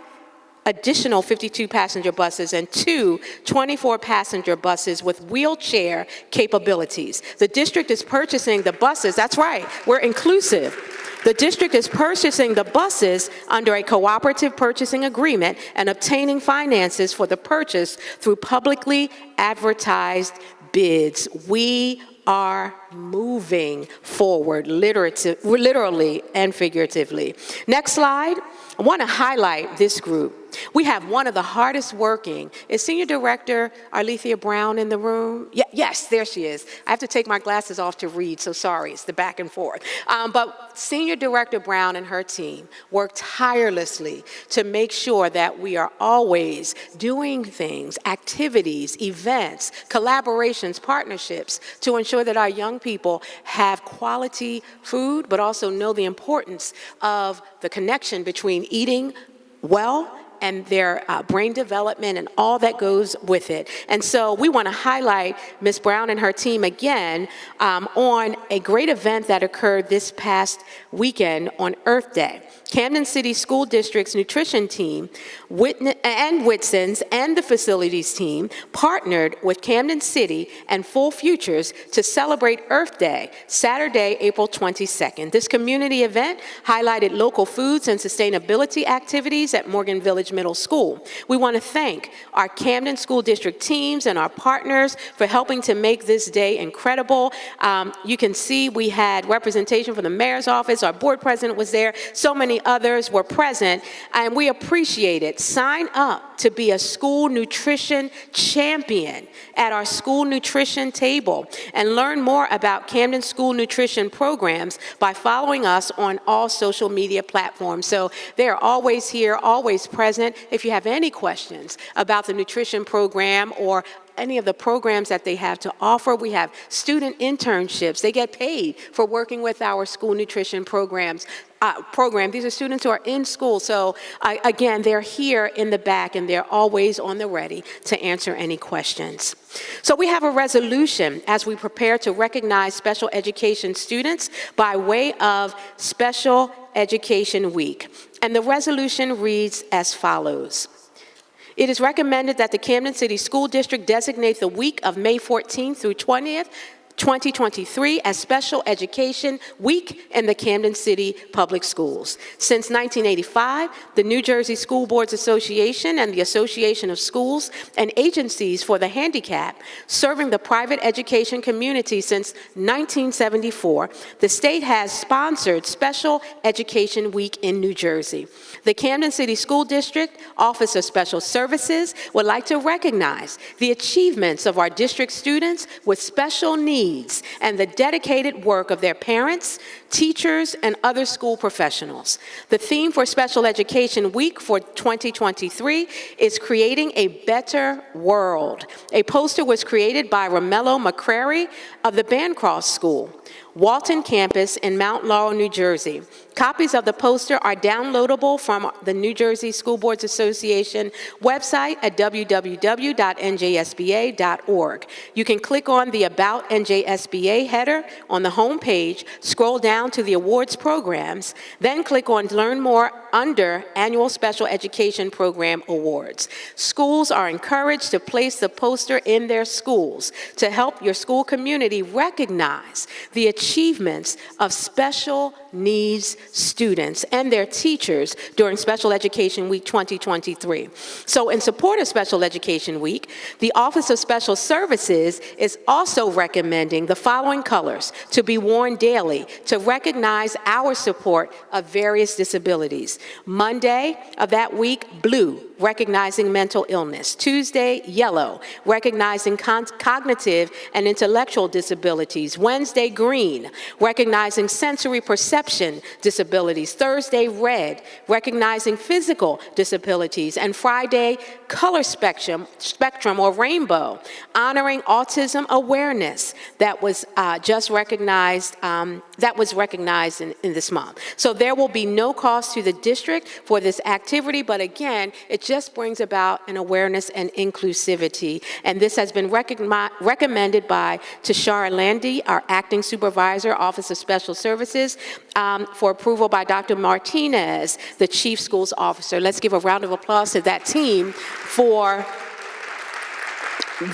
additional 52-passenger buses and 2 24-passenger buses with wheelchair capabilities. The district is purchasing the buses. That's right, we're inclusive. The district is purchasing the buses under a cooperative purchasing agreement and obtaining finances for the purchase through publicly advertised bids. We are moving forward, literally and figuratively. Next slide. I want to highlight this group. We have one of the hardest working. Is Senior Director Arlethea Brown in the room? Yes, there she is. I have to take my glasses off to read, so sorry, it's the back and forth. But Senior Director Brown and her team work tirelessly to make sure that we are always doing things, activities, events, collaborations, partnerships to ensure that our young people have quality food, but also know the importance of the connection between eating well and their brain development and all that goes with it. And so we want to highlight Ms. Brown and her team again on a great event that occurred this past weekend on Earth Day. Camden City School District's nutrition team and Whitson's and the facilities team partnered with Camden City and Full Futures to celebrate Earth Day, Saturday, April 22nd. This community event highlighted local foods and sustainability activities at Morgan Village Middle School. We want to thank our Camden School District teams and our partners for helping to make this day incredible. You can see we had representation from the mayor's office, our board president was there, so many others were present, and we appreciate it. Sign up to be a school nutrition champion at our school nutrition table and learn more about Camden school nutrition programs by following us on all social media platforms. So they're always here, always present. If you have any questions about the nutrition program or any of the programs that they have to offer. We have student internships. They get paid for working with our school nutrition program. These are students who are in school. So again, they're here in the back and they're always on the ready to answer any questions. So we have a resolution as we prepare to recognize special education students by way of Special Education Week. And the resolution reads as follows. It is recommended that the Camden City School District designate the week of May 14th through 20th, 2023 as Special Education Week in the Camden City Public Schools. Since 1985, the New Jersey School Boards Association and the Association of Schools and Agencies for the Handicapped, serving the private education community since 1974, the state has sponsored Special Education Week in New Jersey. The Camden City School District Office of Special Services would like to recognize the achievements of our district students with special needs and the dedicated work of their parents, teachers, and other school professionals. The theme for Special Education Week for 2023 is Creating a Better World. A poster was created by Romello McCrary of the Bancroft School, Walton campus in Mount Laurel, New Jersey. Copies of the poster are downloadable from the New Jersey School Boards Association website at www.njsba.org. You can click on the About NJSBA header on the home page, scroll down to the awards programs, then click on Learn More under Annual Special Education Program Awards. Schools are encouraged to place the poster in their schools to help your school community recognize the achievements of special needs students and their teachers during Special Education Week 2023. So in support of Special Education Week, the Office of Special Services is also recommending the following colors to be worn daily to recognize our support of various disabilities. Monday of that week, blue, recognizing mental illness. Tuesday, yellow, recognizing cognitive and intellectual disabilities. Wednesday, green, recognizing sensory perception disabilities. Thursday, red, recognizing physical disabilities. And Friday, color spectrum or rainbow, honoring autism awareness that was just recognized, in this month. So there will be no cost to the district for this activity, but again, it just brings about an awareness and inclusivity. And this has been recommended by Tashara Landy, our acting supervisor, Office of Special Services, for approval by Dr. Martinez, the chief schools officer. Let's give a round of applause to that team for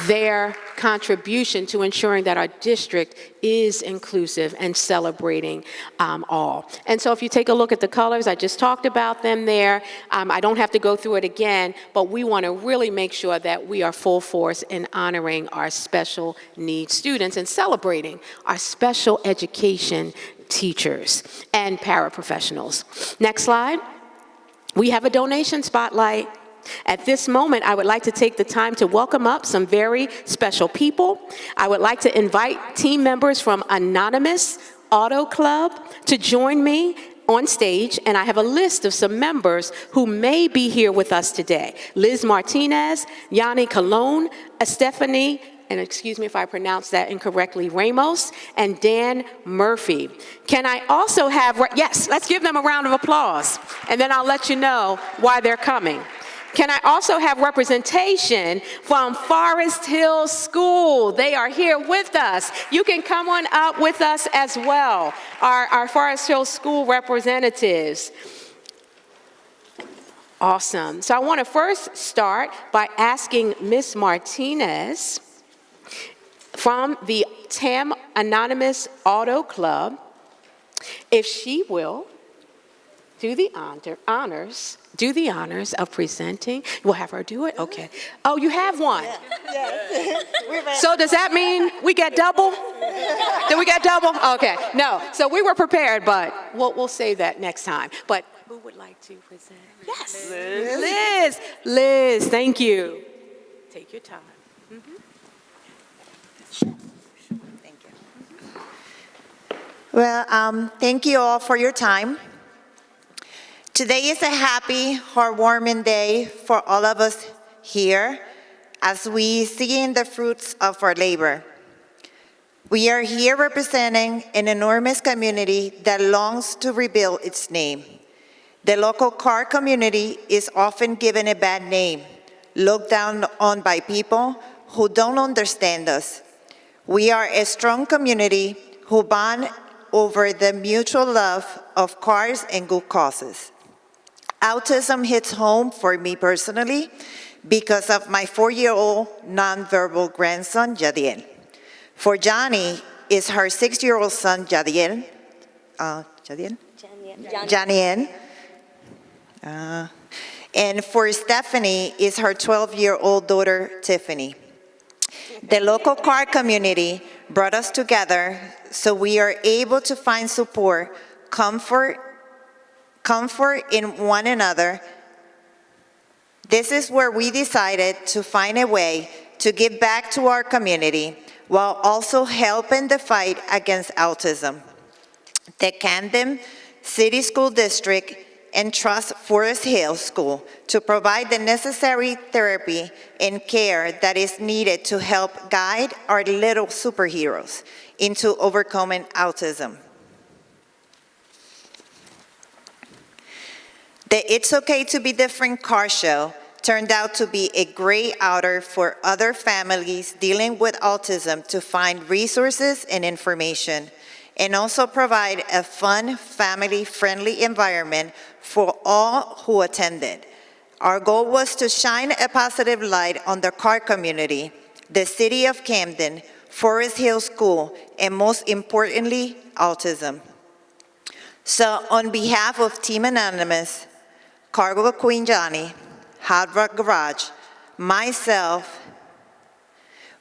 their contribution to ensuring that our district is inclusive and celebrating all. And so if you take a look at the colors, I just talked about them there. I don't have to go through it again, but we want to really make sure that we are full force in honoring our special needs students and celebrating our special education teachers and paraprofessionals. Next slide. We have a donation spotlight. At this moment, I would like to take the time to welcome up some very special people. I would like to invite team members from Anonymous Auto Club to join me on stage, and I have a list of some members who may be here with us today. Liz Martinez, Yanni Colon, Stephanie, and excuse me if I pronounce that incorrectly, Ramos, and Dan Murphy. Can I also have, yes, let's give them a round of applause, and then I'll let you know why they're coming. Can I also have representation from Forest Hill School? They are here with us. You can come on up with us as well, our Forest Hill School representatives. Awesome. So I want to first start by asking Ms. Martinez from the TAM Anonymous Auto Club if she will do the honors of presenting. We'll have her do it? Okay. Oh, you have one? Yes. So does that mean we get double? Did we get double? Okay. No. So we were prepared, but we'll save that next time. But who would like to present? Yes. Liz. Liz, thank you. Take your time. Thank you. Well, thank you all for your time. Today is a happy, heartwarming day for all of us here as we see in the fruits of our labor. We are here representing an enormous community that longs to rebuild its name. The local car community is often given a bad name, looked down on by people who don't understand us. We are a strong community who bond over the mutual love of cars and good causes. Autism hits home for me personally because of my 4-year-old nonverbal grandson, Jadiel. For Johnny, is her 6-year-old son, Jadiel. Janiel. And for Stephanie, is her 12-year-old daughter, Tiffany. The local car community brought us together so we are able to find support, comfort in one another. This is where we decided to find a way to give back to our community while also helping the fight against autism. The Camden City School District entrusts Forest Hill School to provide the necessary therapy and care that is needed to help guide our little superheroes into overcoming autism. The It's Okay to Be Different car show turned out to be a great outing for other families dealing with autism to find resources and information, and also provide a fun, family-friendly environment for all who attended. Our goal was to shine a positive light on the car community, the city of Camden, Forest Hill School, and most importantly, autism. So on behalf of Team Anonymous, Cargo Queen Johnny, Hot Rod Garage, myself,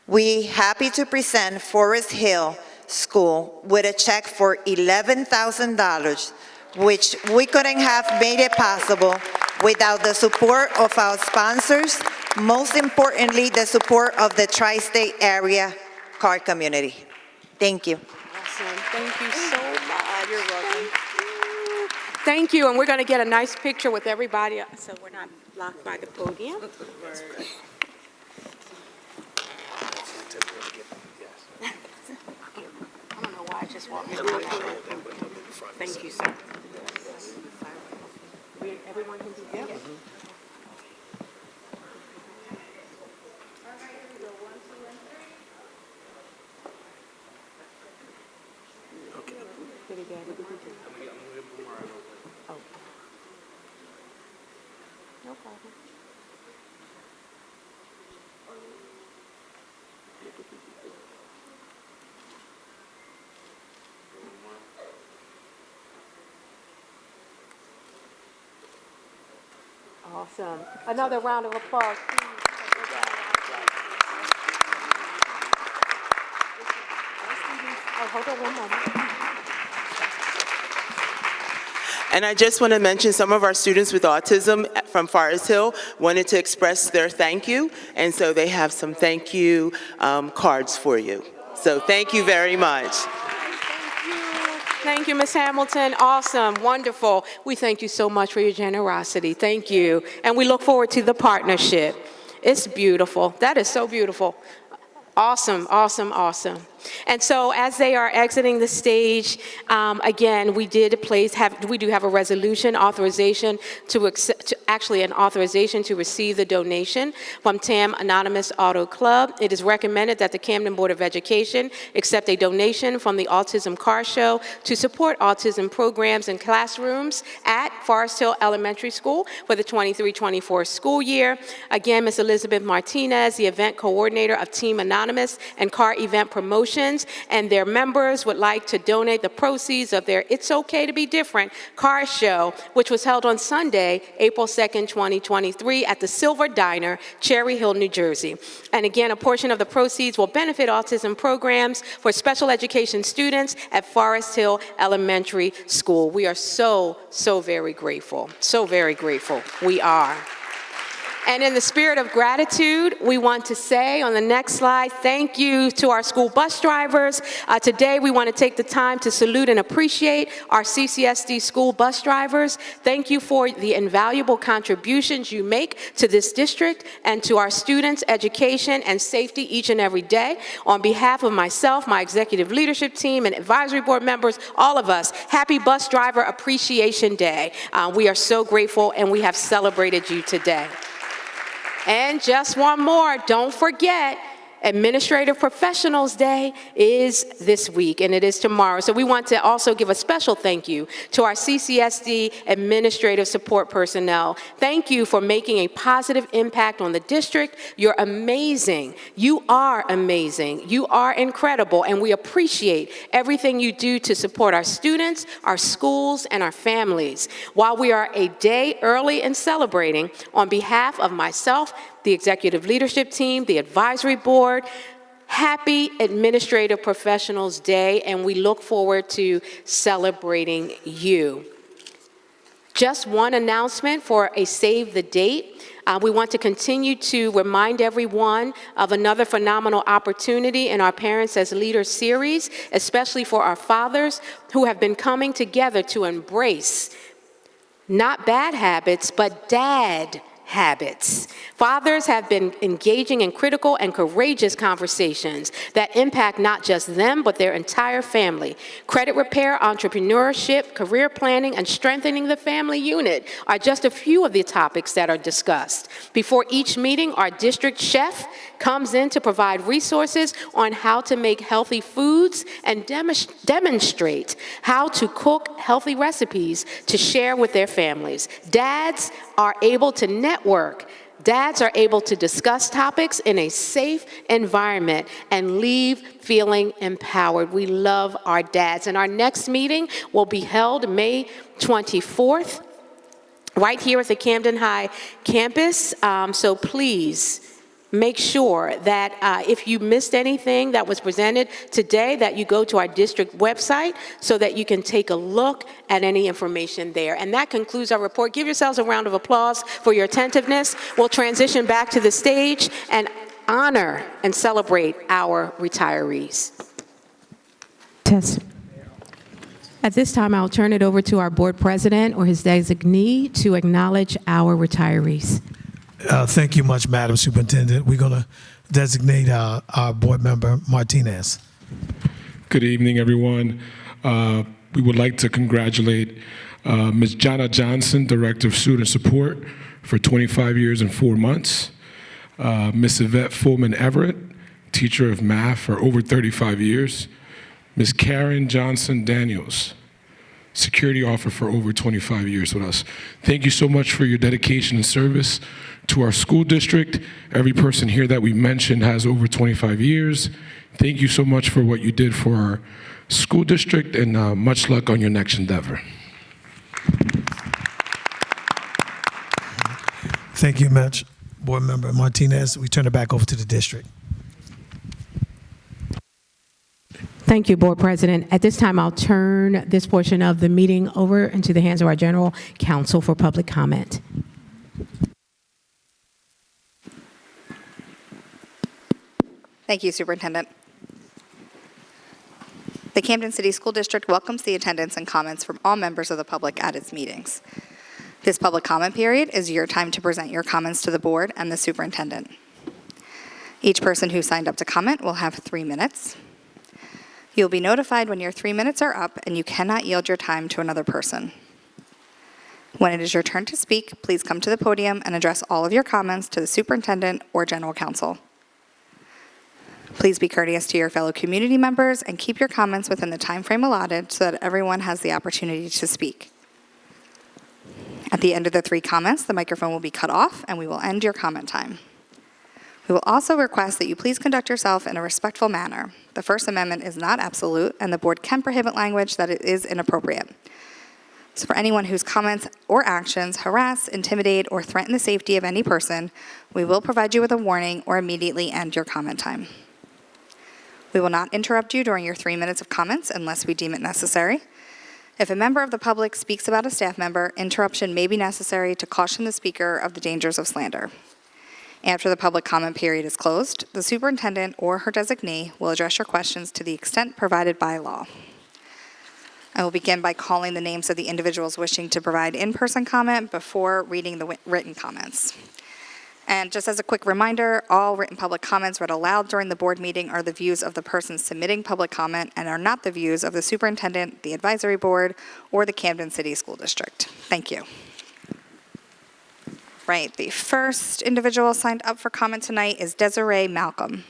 we happy to present Forest Hill School with a check for $11,000, which we couldn't have made it possible without the support of our sponsors, most importantly, the support of the tri-state area car community. Thank you. Awesome. Thank you so much. You're welcome. Thank you, and we're going to get a nice picture with everybody so we're not blocked by the podium. I don't know why I just walked in. Thank you, sir. Everyone can be here? Oh. No problem. Awesome. Another round of applause, please. Oh, hold on one moment. And I just want to mention some of our students with autism from Forest Hill wanted to express their thank you, and so they have some thank you cards for you. So thank you very much. Thank you, Ms. Hamilton. Awesome, wonderful. We thank you so much for your generosity. Thank you. And we look forward to the partnership. It's beautiful. That is so beautiful. Awesome, awesome, awesome. And so as they are exiting the stage, again, we do have a resolution authorization an authorization to receive the donation from TAM Anonymous Auto Club. It is recommended that the Camden Board of Education accept a donation from the Autism Car Show to support autism programs in classrooms at Forest Hill Elementary School for the 23-24 school year. Again, Ms. Elizabeth Martinez, the event coordinator of Team Anonymous and Car Event Promotions, and their members would like to donate the proceeds of their It's Okay to Be Different car show, which was held on Sunday, April 2nd, 2023 at the Silver Diner, Cherry Hill, New Jersey. And again, a portion of the proceeds will benefit autism programs for special education students at Forest Hill Elementary School. We are so, so very grateful. So very grateful. We are. And in the spirit of gratitude, we want to say on the next slide, thank you to our school bus drivers. Today, we want to take the time to salute and appreciate our CCSD school bus drivers. Thank you for the invaluable contributions you make to this district and to our students' education and safety each and every day. On behalf of myself, my executive leadership team, and advisory board members, all of us, happy Bus Driver Appreciation Day. We are so grateful, and we have celebrated you today. And just one more, don't forget, Administrative Professionals Day is this week, and it is tomorrow. So we want to also give a special thank you to our CCSD administrative support personnel. Thank you for making a positive impact on the district. You're amazing. You are amazing. You are incredible, and we appreciate everything you do to support our students, our schools, and our families. While we are a day early in celebrating, on behalf of myself, the executive leadership team, the advisory board, happy Administrative Professionals Day, and we look forward to celebrating you. Just one announcement for a save the date. We want to continue to remind everyone of another phenomenal opportunity in our Parents as Leaders series, especially for our fathers who have been coming together to embrace not bad habits, but dad habits. Fathers have been engaging in critical and courageous conversations that impact not just them, but their entire family. Credit repair, entrepreneurship, career planning, and strengthening the family unit are just a few of the topics that are discussed. Before each meeting, our district chef comes in to provide resources on how to make healthy foods and demonstrate how to cook healthy recipes to share with their families. Dads are able to network. Dads are able to discuss topics in a safe environment and leave feeling empowered. We love our dads. And our next meeting will be held May 24th, right here at the Camden High campus. So please, make sure that if you missed anything that was presented today, that you go to our district website so that you can take a look at any information there. And that concludes our report. Give yourselves a round of applause for your attentiveness. We'll transition back to the stage and honor and celebrate our retirees. At this time, I'll turn it over to our board president or his designee to acknowledge our retirees. Thank you much, Madam Superintendent. We're going to designate our board member, Martinez. Good evening, everyone. We would like to congratulate Ms. Jana Johnson, Director of Student Support, for 25 years and 4 months. Ms. Yvette Fullman Everett, Teacher of Math, for over 35 years. Ms. Karen Johnson Daniels, Security Officer for over 25 years with us. Thank you so much for your dedication and service to our school district. Every person here that we mentioned has over 25 years. Thank you so much for what you did for our school district, and much luck on your next endeavor. Thank you much, Board Member Martinez. We turn it back over to the district. Thank you, Board President. At this time, I'll turn this portion of the meeting over into the hands of our General Counsel for public comment. Thank you, Superintendent. The Camden City School District welcomes the attendance and comments from all members of the public at its meetings. This public comment period is your time to present your comments to the board and the superintendent. Each person who signed up to comment will have 3 minutes. You'll be notified when your 3 minutes are up and you cannot yield your time to another person. When it is your turn to speak, please come to the podium and address all of your comments to the superintendent or general counsel. Please be courteous to your fellow community members and keep your comments within the time frame allotted so that everyone has the opportunity to speak. At the end of the 3 comments, the microphone will be cut off and we will end your comment time. We will also request that you please conduct yourself in a respectful manner. The First Amendment is not absolute, and the board can prohibit language that is inappropriate. So for anyone whose comments or actions harass, intimidate, or threaten the safety of any person, we will provide you with a warning or immediately end your comment time. We will not interrupt you during your 3 minutes of comments unless we deem it necessary. If a member of the public speaks about a staff member, interruption may be necessary to caution the speaker of the dangers of slander. After the public comment period is closed, the superintendent or her designee will address your questions to the extent provided by law. I will begin by calling the names of the individuals wishing to provide in-person comment before reading the written comments. And just as a quick reminder, all written public comments read aloud during the board meeting are the views of the person submitting public comment and are not the views of the superintendent, the advisory board, or the Camden City School District. Thank you. Right, the first individual signed up for comment tonight is Desiree Malcolm.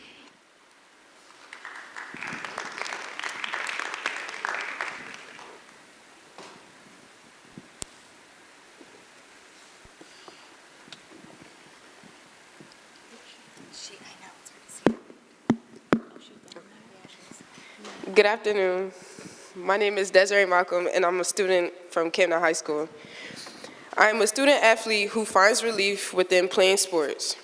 Good afternoon. My name is Desiree Malcolm, and I'm a student from Camden High School. I am a student athlete who finds relief within playing sports.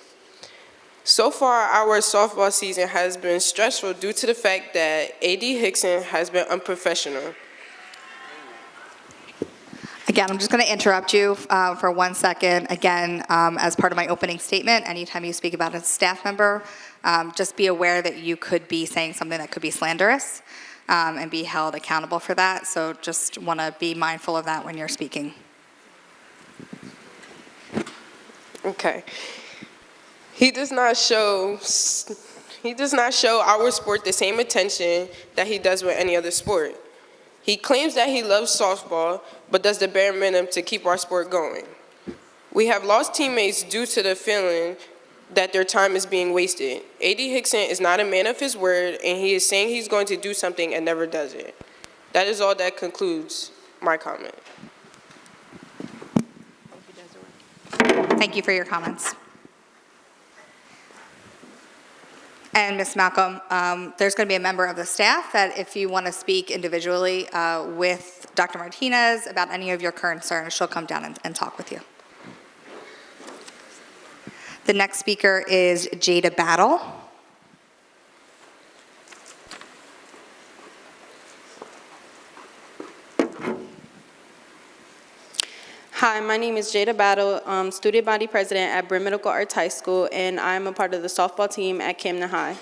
So far, our softball season has been stressful due to the fact that AD Hickson has been unprofessional. Again, I'm just going to interrupt you for 1 second. Again, as part of my opening statement, anytime you speak about a staff member, just be aware that you could be saying something that could be slanderous and be held accountable for that. So just want to be mindful of that when you're speaking. Okay. He does not show our sport the same attention that he does with any other sport. He claims that he loves softball, but does the bare minimum to keep our sport going. We have lost teammates due to the feeling that their time is being wasted. AD Hickson is not a man of his word, and he is saying he's going to do something and never does it. That is all that concludes my comment. Thank you for your comments. And Ms. Malcolm, there's going to be a member of the staff that if you want to speak individually with Dr. Martinez about any of your concerns, she'll come down and talk with you. The next speaker is Jada Battle. Hi, my name is Jada Battle, student body president at Bryn Medical Arts High School, and I'm a part of the softball team at Camden High.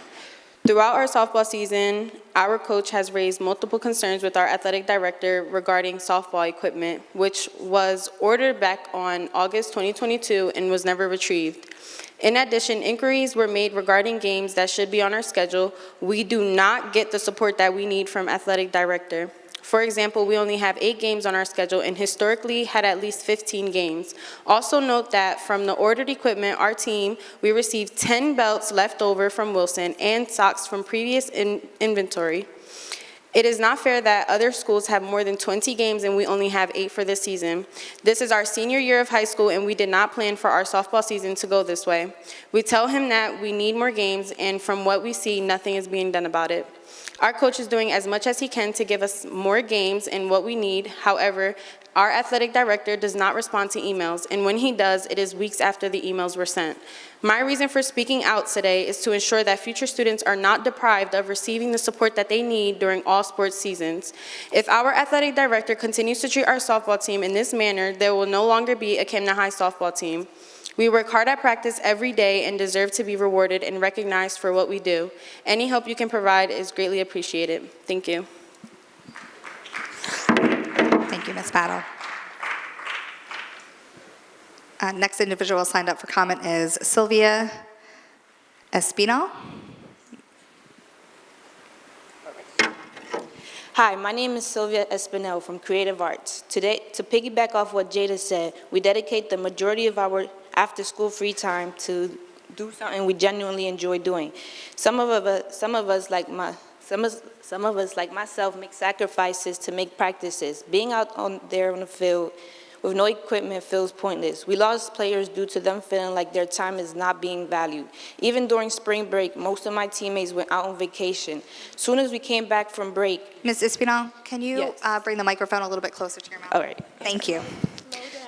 Throughout our softball season, our coach has raised multiple concerns with our athletic director regarding softball equipment, which was ordered back on August 2022 and was never retrieved. In addition, inquiries were made regarding games that should be on our schedule. We do not get the support that we need from athletic director. For example, we only have 8 games on our schedule and historically had at least 15 games. Also note that from the ordered equipment, our team, we received 10 belts left over from Wilson and socks from previous inventory. It is not fair that other schools have more than 20 games and we only have 8 for this season. This is our senior year of high school and we did not plan for our softball season to go this way. We tell him that we need more games and from what we see, nothing is being done about it. Our coach is doing as much as he can to give us more games and what we need. However, Our athletic director does not respond to emails, and when he does, it is weeks after the emails were sent. My reason for speaking out today is to ensure that future students are not deprived of receiving the support that they need during all sports seasons. If our athletic director continues to treat our softball team in this manner, there will no longer be a Camden High softball team. We work hard at practice every day and deserve to be rewarded and recognized for what we do. Any help you can provide is greatly appreciated. Thank you. Thank you, Ms. Battle. Next individual signed up for comment is Sylvia Espinal. Hi, my name is Sylvia Espinel from Creative Arts. Today, to piggyback off what Jada said, we dedicate the majority of our after-school free time to do something we genuinely enjoy doing. Some of us, like myself, make sacrifices to make practices. Being out there on the field with no equipment feels pointless. We lost players due to them feeling like their time is not being valued. Even during spring break, most of my teammates went out on vacation. Soon as we came back from break... Ms. Espinal, can you Yes. bring the microphone a little bit closer to your mouth? All right. Thank you.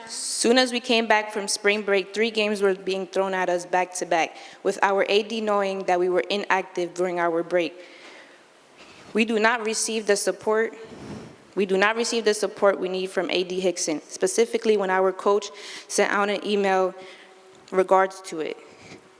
Soon as we came back from spring break, 3 games were being thrown at us back to back, with our AD knowing that we were inactive during our break. We do not receive the support we need from AD Hickson, specifically when our coach sent out an email regards to it.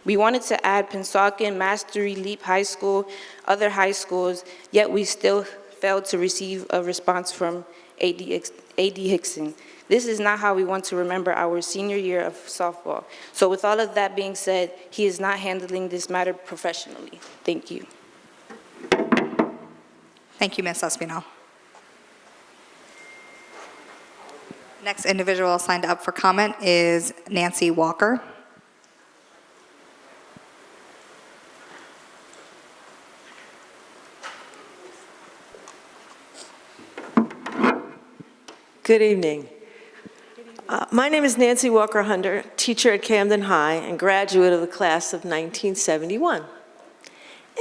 We wanted to add Pennsauken, Mastery, Leap High School, other high schools, yet we still failed to receive a response from AD Hickson. This is not how we want to remember our senior year of softball. So with all of that being said, he is not handling this matter professionally. Thank you. Thank you, Ms. Espinal. Next individual signed up for comment is Nancy Walker. Good evening. My name is Nancy Walker Hunter, teacher at Camden High and graduate of the class of 1971.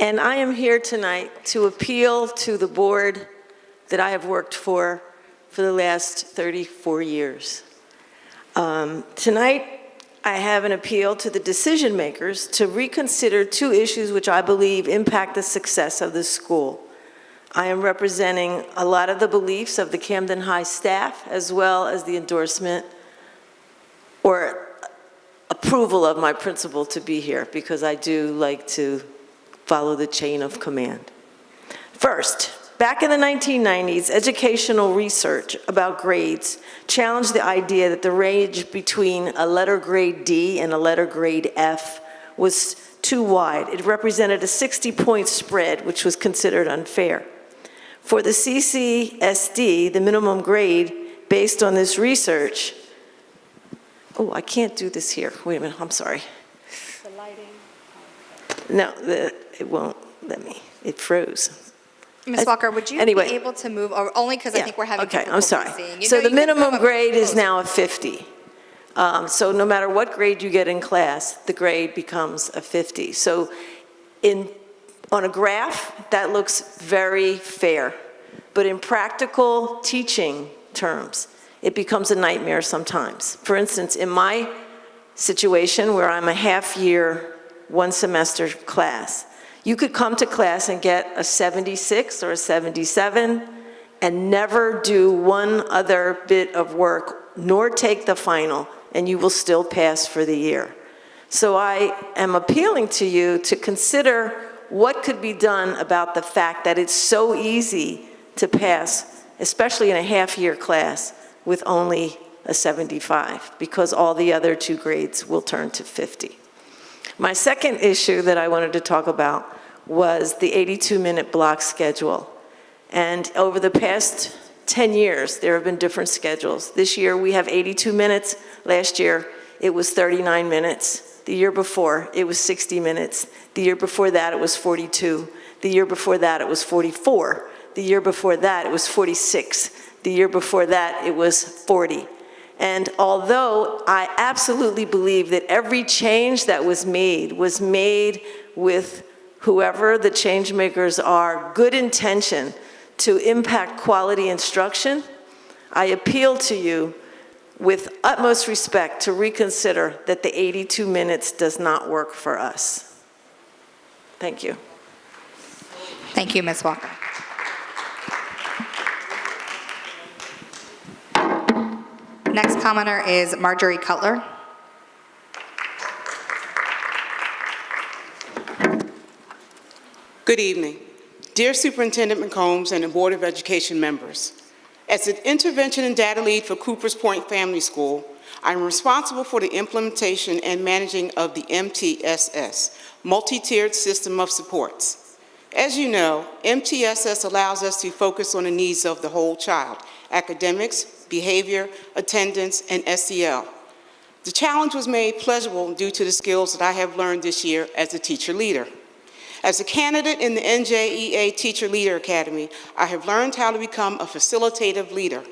And I am here tonight to appeal to the board that I have worked for the last 34 years. Tonight, I have an appeal to the decision makers to reconsider 2 issues which I believe impact the success of this school. I am representing a lot of the beliefs of the Camden High staff, as well as the endorsement or approval of my principal to be here, because I do like to follow the chain of command. First, back in the 1990s, educational research about grades challenged the idea that the range between a letter grade D and a letter grade F was too wide. It represented a 60-point spread, which was considered unfair. For the CCSD, the minimum grade based on this research, oh, I can't do this here. Wait a minute, I'm sorry. The lighting. No, it won't let me. It froze. Ms. Walker, would you anyway, be able to move, or only because I think we're having okay, difficulty I'm sorry. seeing. So the minimum grade is now a 50. So no matter what grade you get in class, the grade becomes a 50. So on a graph, that looks very fair. But in practical teaching terms, it becomes a nightmare sometimes. For instance, in my situation where I'm a half-year, 1-semester class, you could come to class and get a 76 or a 77 and never do one other bit of work, nor take the final, and you will still pass for the year. So I am appealing to you to consider what could be done about the fact that it's so easy to pass, especially in a half-year class, with only a 75, because all the other 2 grades will turn to 50. My second issue that I wanted to talk about was the 82-minute block schedule. And over the past 10 years, there have been different schedules. This year, we have 82 minutes. Last year, it was 39 minutes. The year before, it was 60 minutes. The year before that, it was 42. The year before that, it was 44. The year before that, it was 46. The year before that, it was 40. And although I absolutely believe that every change that was made with whoever the change makers are, good intention to impact quality instruction, I appeal to you with utmost respect to reconsider that the 82 minutes does not work for us. Thank you. Thank you, Ms. Walker. Next commenter is Marjorie Cutler. Good evening. Dear Superintendent McCombs and the Board of Education members, as an intervention and data lead for Coopers Point Family School, I'm responsible for the implementation and managing of the MTSS, Multi-Tiered System of Supports. As you know, MTSS allows us to focus on the needs of the whole child, academics, behavior, attendance, and SEL. The challenge was made pleasurable due to the skills that I have learned this year as a teacher leader. As a candidate in the NJEA Teacher Leader Academy, I have learned how to become a facilitative leader.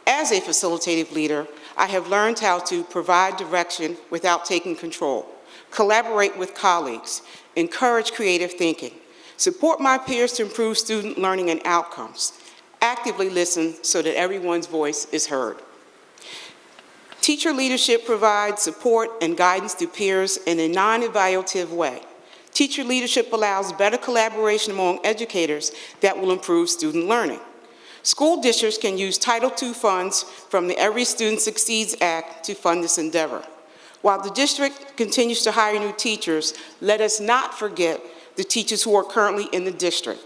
As a facilitative leader, I have learned how to provide direction without taking control, collaborate with colleagues, encourage creative thinking, support my peers to improve student learning and outcomes, actively listen so that everyone's voice is heard. Teacher leadership provides support and guidance to peers in a non-evaluative way. Teacher leadership allows better collaboration among educators that will improve student learning. School districts can use Title II funds from the Every Student Succeeds Act to fund this endeavor. While the district continues to hire new teachers, let us not forget the teachers who are currently in the district.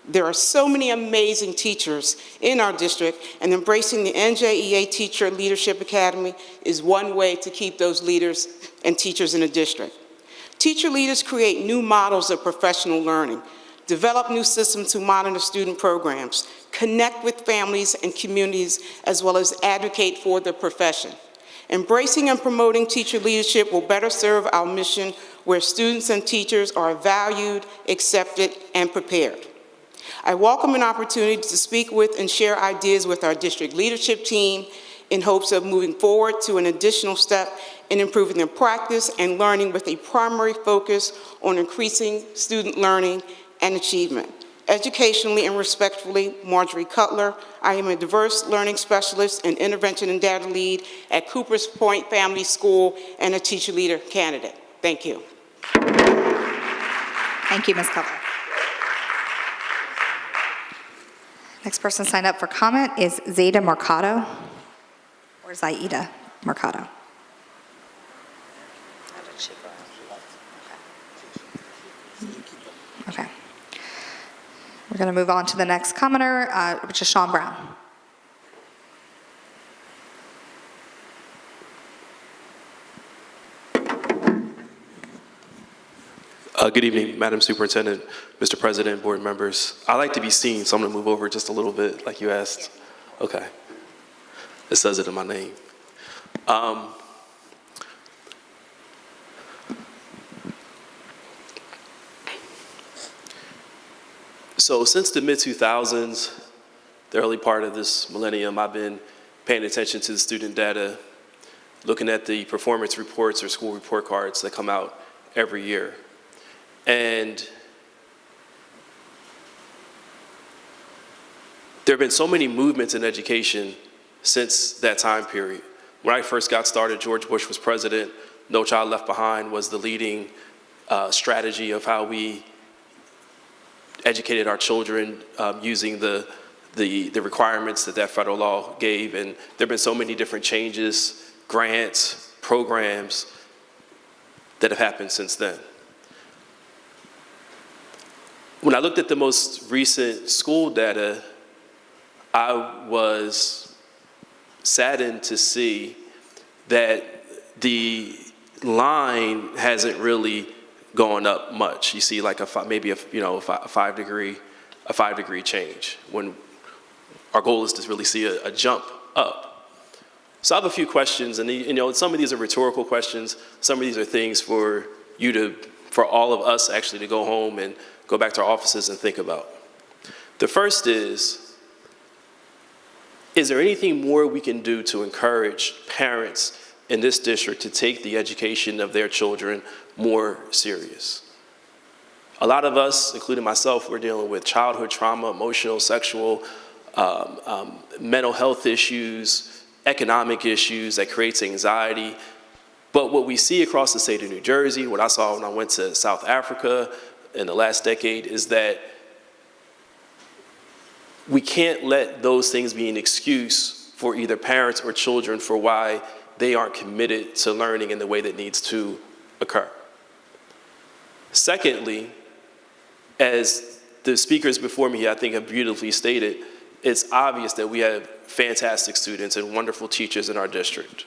There are so many amazing teachers in our district, and embracing the NJEA Teacher Leadership Academy is one way to keep those leaders and teachers in the district. Teacher leaders create new models of professional learning, develop new systems to monitor student programs, connect with families and communities, as well as advocate for the profession. Embracing and promoting teacher leadership will better serve our mission where students and teachers are valued, accepted, and prepared. I welcome an opportunity to speak with and share ideas with our district leadership team in hopes of moving forward to an additional step in improving their practice and learning with a primary focus on increasing student learning and achievement. Educationally and respectfully, Marjorie Cutler. I am a diverse learning specialist and intervention and data lead at Coopers Point Family School and a teacher leader candidate. Thank you. Thank you, Ms. Cutler. Next person signed up for comment is Zayda Mercado, or Zaida Mercado. Okay. We're going to move on to the next commenter, which is Sean Brown. Good evening, Madam Superintendent, Mr. President, board members. I like to be seen, so I'm going to move over just a little bit, like you asked. Okay. It says it in my name. So since the mid-2000s, the early part of this millennium, I've been paying attention to the student data, looking at the performance reports or school report cards that come out every year. And there have been so many movements in education since that time period. When I first got started, George Bush was president. No Child Left Behind was the leading strategy of how we educated our children using the requirements that federal law gave. And there have been so many different changes, grants, programs that have happened since then. When I looked at the most recent school data, I was saddened to see that the line hasn't really gone up much. You see like a 5 degree change when our goal is to really see a jump up. So I have a few questions, and some of these are rhetorical questions. Some of these are things for all of us actually to go home and go back to our offices and think about. The first is there anything more we can do to encourage parents in this district to take the education of their children more serious? A lot of us, including myself, we're dealing with childhood trauma, emotional, sexual mental health issues, economic issues that creates anxiety. But what we see across the state of New Jersey, what I saw when I went to South Africa in the last decade, is that we can't let those things be an excuse for either parents or children for why they aren't committed to learning in the way that needs to occur. Secondly, as the speakers before me, I think, have beautifully stated, it's obvious that we have fantastic students and wonderful teachers in our district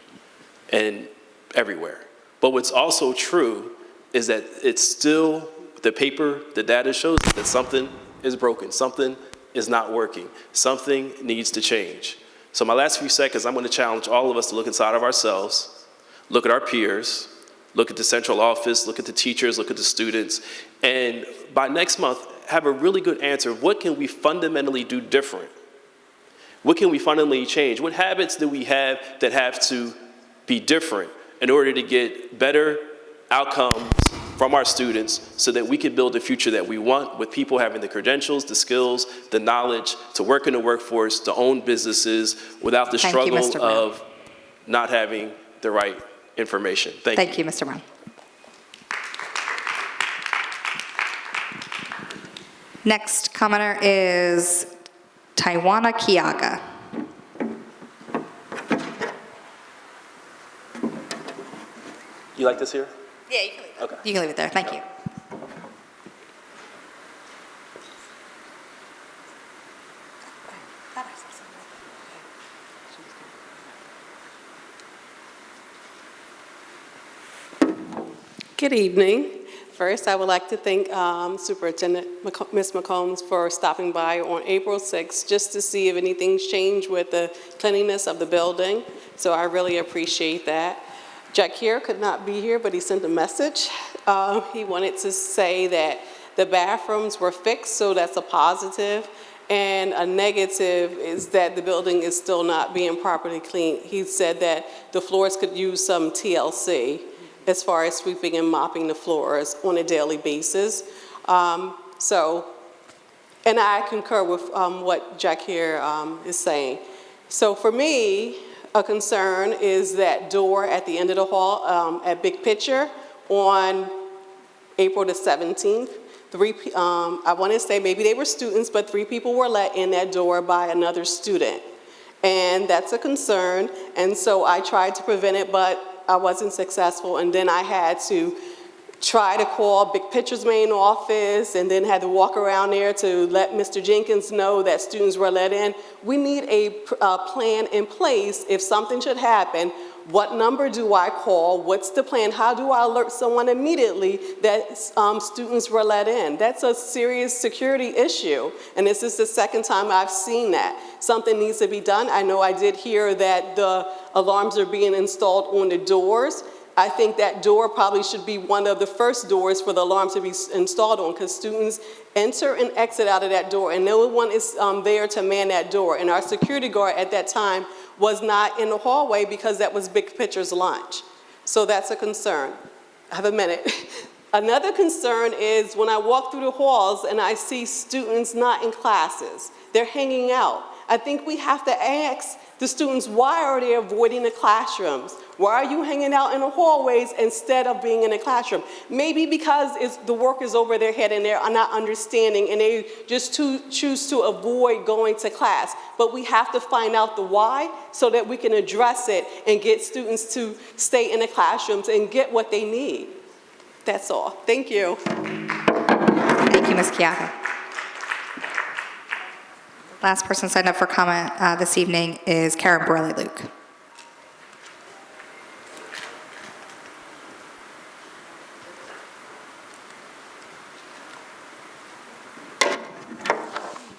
and everywhere. But what's also true is that it's still, the data shows that something is broken, something is not working, something needs to change. So my last few seconds, I'm going to challenge all of us to look inside of ourselves, look at our peers, look at the central office, look at the teachers, look at the students, and by next month, have a really good answer of what can we fundamentally do different? What can we fundamentally change? What habits do we have that have to be different in order to get better outcomes from our students so that we can build a future that we want with people having the credentials, the skills, the knowledge to work in the workforce, to own businesses without the struggle of not having the right information. Thank you. Mr. Brown. Next commenter is Taiwana Kiaga. You like this here? Yeah, you can leave it. Okay. You can leave it there. Thank you. Good evening. First, I would like to thank Superintendent Ms. McCombs for stopping by on April 6th just to see if anything's changed with the cleanliness of the building. So I really appreciate that. Jack here could not be here, but he sent a message. He wanted to say that the bathrooms were fixed, so that's a positive. And a negative is that the building is still not being properly cleaned. He said that the floors could use some TLC as far as sweeping and mopping the floors on a daily basis. And I concur with what Jack here is saying. So for me, a concern is that door at the end of the hall at Big Picture on April the 17th. I want to say maybe they were students, but 3 people were let in that door by another student. And that's a concern. And so I tried to prevent it, but I wasn't successful. And then I had to try to call Big Picture's main office and then had to walk around there to let Mr. Jenkins know that students were let in. We need a plan in place if something should happen. What number do I call? What's the plan? How do I alert someone immediately that students were let in? That's a serious security issue, and this is the second time I've seen that. Something needs to be done. I know I did hear that the alarms are being installed on the doors. I think that door probably should be one of the first doors for the alarm to be installed on, because students enter and exit out of that door, and no one is there to man that door. And our security guard at that time was not in the hallway because that was Big Picture's lunch. So that's a concern. I have a minute. Another concern is when I walk through the halls and I see students not in classes. They're hanging out. I think we have to ask the students, why are they avoiding the classrooms? Why are you hanging out in the hallways instead of being in the classroom? Maybe because the work is over their head and they're not understanding and they just choose to avoid going to class. But we have to find out the why so that we can address it and get students to stay in the classrooms and get what they need. That's all. Thank you. Thank you, Ms. Kiaga. Last person signed up for comment this evening is Karen Borelli-Luke.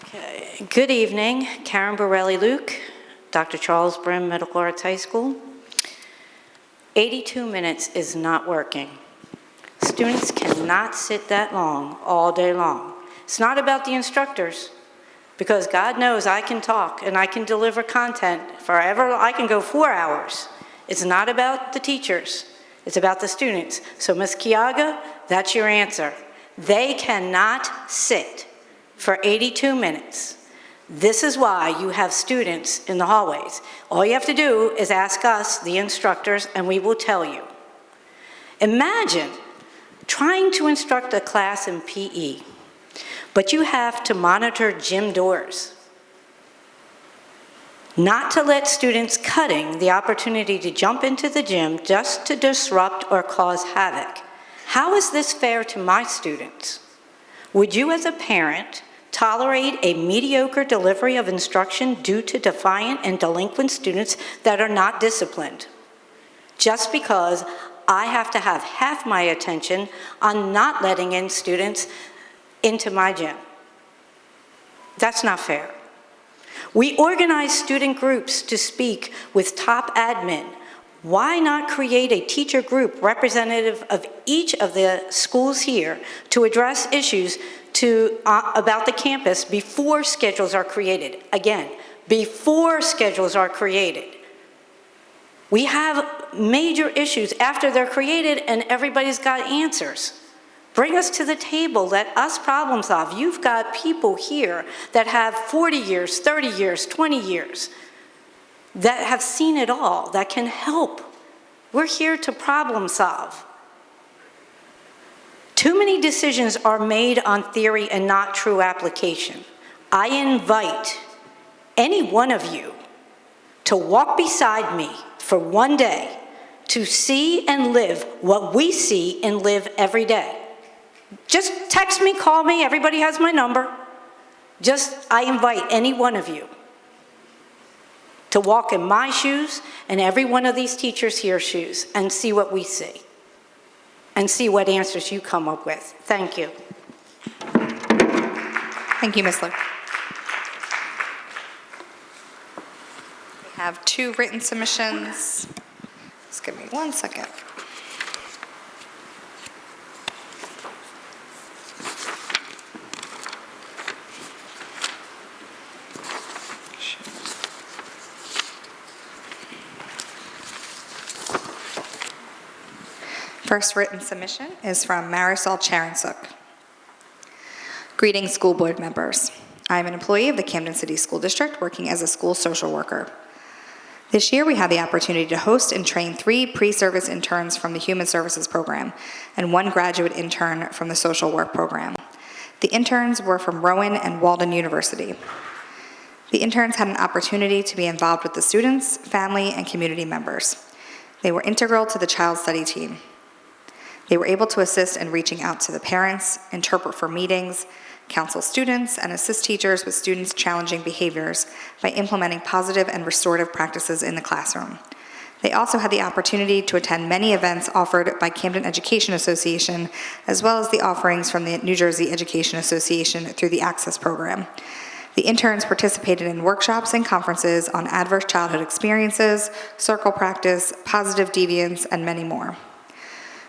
Okay. Good evening, Karen Borelli-Luke, Dr. Charles Brim Medical Arts High School. 82 minutes is not working. Students cannot sit that long all day long. It's not about the instructors, because God knows I can talk and I can deliver content forever. I can go 4 hours. It's not about the teachers. It's about the students. So Ms. Kiaga, that's your answer. They cannot sit for 82 minutes. This is why you have students in the hallways. All you have to do is ask us, the instructors, and we will tell you. Imagine trying to instruct a class in PE, but you have to monitor gym doors. Not to let students cutting the opportunity to jump into the gym just to disrupt or cause havoc. How is this fair to my students? Would you as a parent tolerate a mediocre delivery of instruction due to defiant and delinquent students that are not disciplined? Just because I have to have half my attention on not letting in students into my gym. That's not fair. We organize student groups to speak with top admin. Why not create a teacher group representative of each of the schools here to address issues about the campus before schedules are created? Again, before schedules are created. We have major issues after they're created and everybody's got answers. Bring us to the table, let us problem solve. You've got people here that have 40 years, 30 years, 20 years, that have seen it all, that can help. We're here to problem solve. Too many decisions are made on theory and not true application. I invite any one of you to walk beside me for one day to see and live what we see and live every day. Just text me, call me, everybody has my number. I invite any one of you to walk in my shoes and every one of these teachers here's shoes and see what we see and see what answers you come up with. Thank you. Thank you, Ms. Luke. We have 2 written submissions. Just give me 1 second. First written submission is from Marisol Charansuk. Greetings, school board members. I am an employee of the Camden City School District working as a school social worker. This year, we had the opportunity to host and train 3 pre-service interns from the Human Services Program and 1 graduate intern from the Social Work Program. The interns were from Rowan and Walden University. The interns had an opportunity to be involved with the students, family, and community members. They were integral to the child study team. They were able to assist in reaching out to the parents, interpret for meetings, counsel students, and assist teachers with students' challenging behaviors by implementing positive and restorative practices in the classroom. They also had the opportunity to attend many events offered by Camden Education Association, as well as the offerings from the New Jersey Education Association through the Access Program. The interns participated in workshops and conferences on adverse childhood experiences, circle practice, positive deviance, and many more.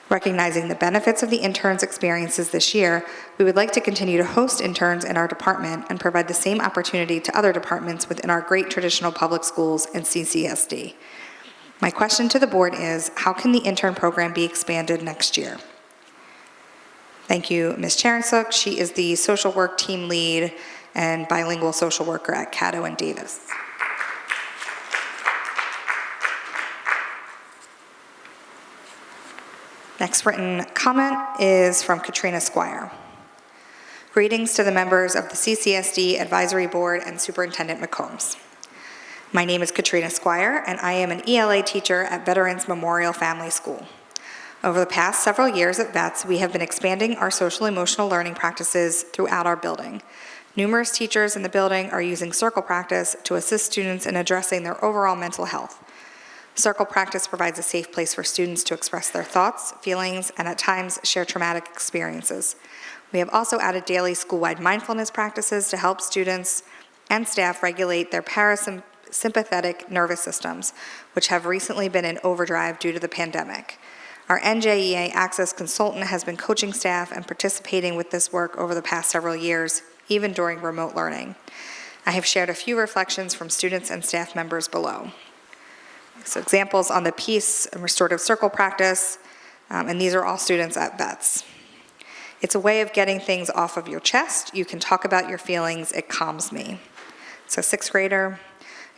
Recognizing the benefits of the interns' experiences this year, we would like to continue to host interns in our department and provide the same opportunity to other departments within our great traditional public schools and CCSD. My question to the board is, how can the intern program be expanded next year? Thank you, Ms. Charansuk. She is the social work team lead and bilingual social worker at Caddo and Davis. Next written comment is from Katrina Squire. Greetings to the members of the CCSD Advisory Board and Superintendent McCombs. My name is Katrina Squire, and I am an ELA teacher at Veterans Memorial Family School. Over the past several years at VETS, we have been expanding our social-emotional learning practices throughout our building. Numerous teachers in the building are using circle practice to assist students in addressing their overall mental health. Circle practice provides a safe place for students to express their thoughts, feelings, and at times share traumatic experiences. We have also added daily school-wide mindfulness practices to help students and staff regulate their parasympathetic nervous systems, which have recently been in overdrive due to the pandemic. Our NJEA Access consultant has been coaching staff and participating with this work over the past several years, even during remote learning. I have shared a few reflections from students and staff members below. So examples on the peace and restorative circle practice, and these are all students at VETS. It's a way of getting things off of your chest. You can talk about your feelings. It calms me. So sixth grader,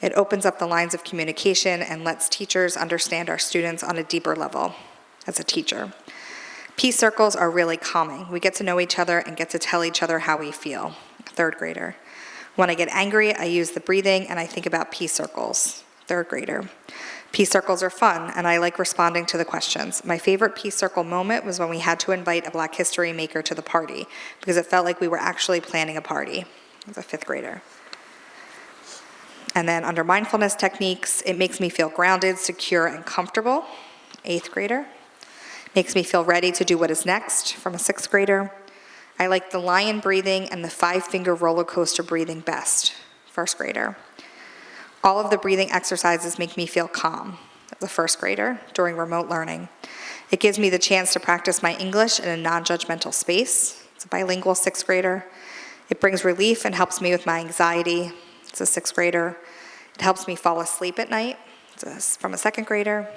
it opens up the lines of communication and lets teachers understand our students on a deeper level as a teacher. Peace circles are really calming. We get to know each other and get to tell each other how we feel. Third grader. When I get angry, I use the breathing and I think about peace circles. Third grader. Peace circles are fun, and I like responding to the questions. My favorite peace circle moment was when we had to invite a Black History maker to the party, because it felt like we were actually planning a party. As a fifth grader. And then under mindfulness techniques, it makes me feel grounded, secure, and comfortable. Eighth grader. Makes me feel ready to do what is next, from a sixth grader. I like the lion breathing and the 5-finger roller coaster breathing best. First grader. All of the breathing exercises make me feel calm. The first grader, during remote learning. It gives me the chance to practice my English in a non-judgmental space. It's a bilingual sixth grader. It brings relief and helps me with my anxiety. It's a sixth grader. It helps me fall asleep at night. It's from a second grader.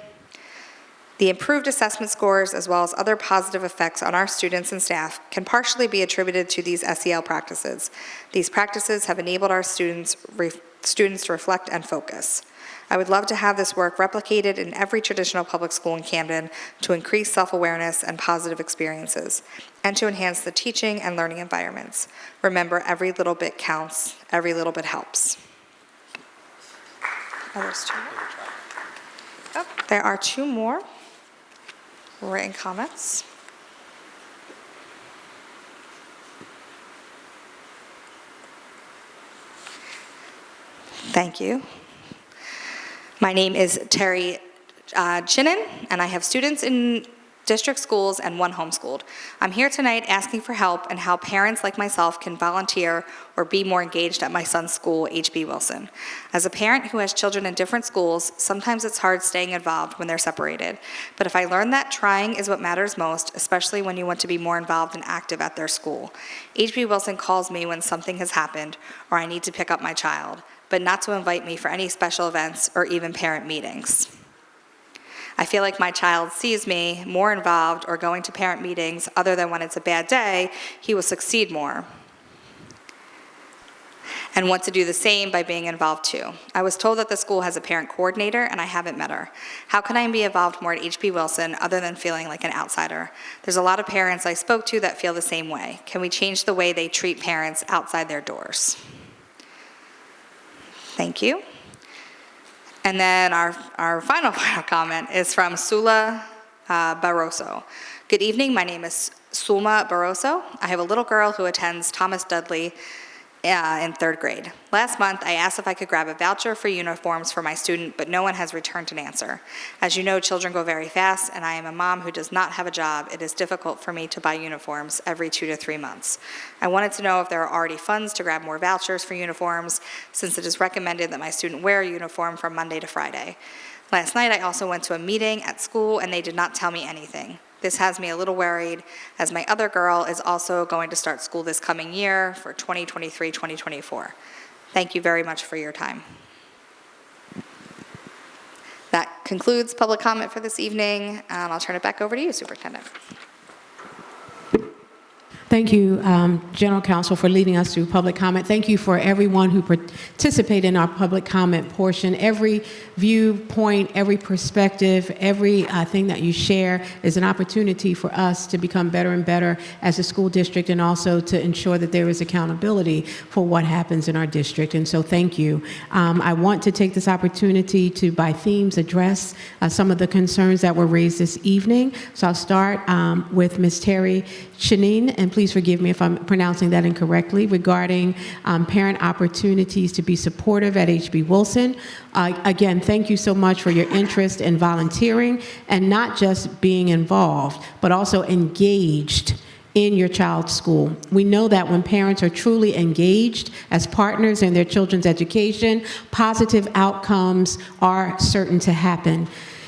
The improved assessment scores, as well as other positive effects on our students and staff, can partially be attributed to these SEL practices. These practices have enabled our students to reflect and focus. I would love to have this work replicated in every traditional public school in Camden to increase self-awareness and positive experiences, and to enhance the teaching and learning environments. Remember, every little bit counts, every little bit helps. There are two more written comments. Thank you. My name is Terry Chinen, and I have students in district schools and one homeschooled. I'm here tonight asking for help and how parents like myself can volunteer or be more engaged at my son's school, H.B. Wilson. As a parent who has children in different schools, sometimes it's hard staying involved when they're separated. But if I learned that trying is what matters most, especially when you want to be more involved and active at their school. H.B. Wilson calls me when something has happened or I need to pick up my child, but not to invite me for any special events or even parent meetings. I feel like my child sees me more involved or going to parent meetings other than when it's a bad day, he will succeed more and want to do the same by being involved too. I was told that the school has a parent coordinator and I haven't met her. How can I be involved more at H.B. Wilson other than feeling like an outsider? There's a lot of parents I spoke to that feel the same way. Can we change the way they treat parents outside their doors? Thank you. And then our final comment is from Sula Barroso. Good evening, my name is Sulma Barroso. I have a little girl who attends Thomas Dudley in third grade. Last month, I asked if I could grab a voucher for uniforms for my student, but no one has returned an answer. As you know, children go very fast, and I am a mom who does not have a job. It is difficult for me to buy uniforms every 2 to 3 months. I wanted to know if there are already funds to grab more vouchers for uniforms, since it is recommended that my student wear a uniform from Monday to Friday. Last night, I also went to a meeting at school, and they did not tell me anything. This has me a little worried, as my other girl is also going to start school this coming year for 2023-2024. Thank you very much for your time. That concludes public comment for this evening, and I'll turn it back over to you, Superintendent. Thank you, General Counsel, for leading us through public comment. Thank you for everyone who participated in our public comment portion. Every viewpoint, every perspective, every thing that you share is an opportunity for us to become better and better as a school district, and also to ensure that there is accountability for what happens in our district. And so thank you. I want to take this opportunity to, by themes, address some of the concerns that were raised this evening. So I'll start with Ms. Terry Chinen, and please forgive me if I'm pronouncing that incorrectly, regarding parent opportunities to be supportive at H.B. Wilson. Again, thank you so much for your interest in volunteering and not just being involved, but also engaged in your child's school. We know that when parents are truly engaged as partners in their children's education, positive outcomes are certain to happen.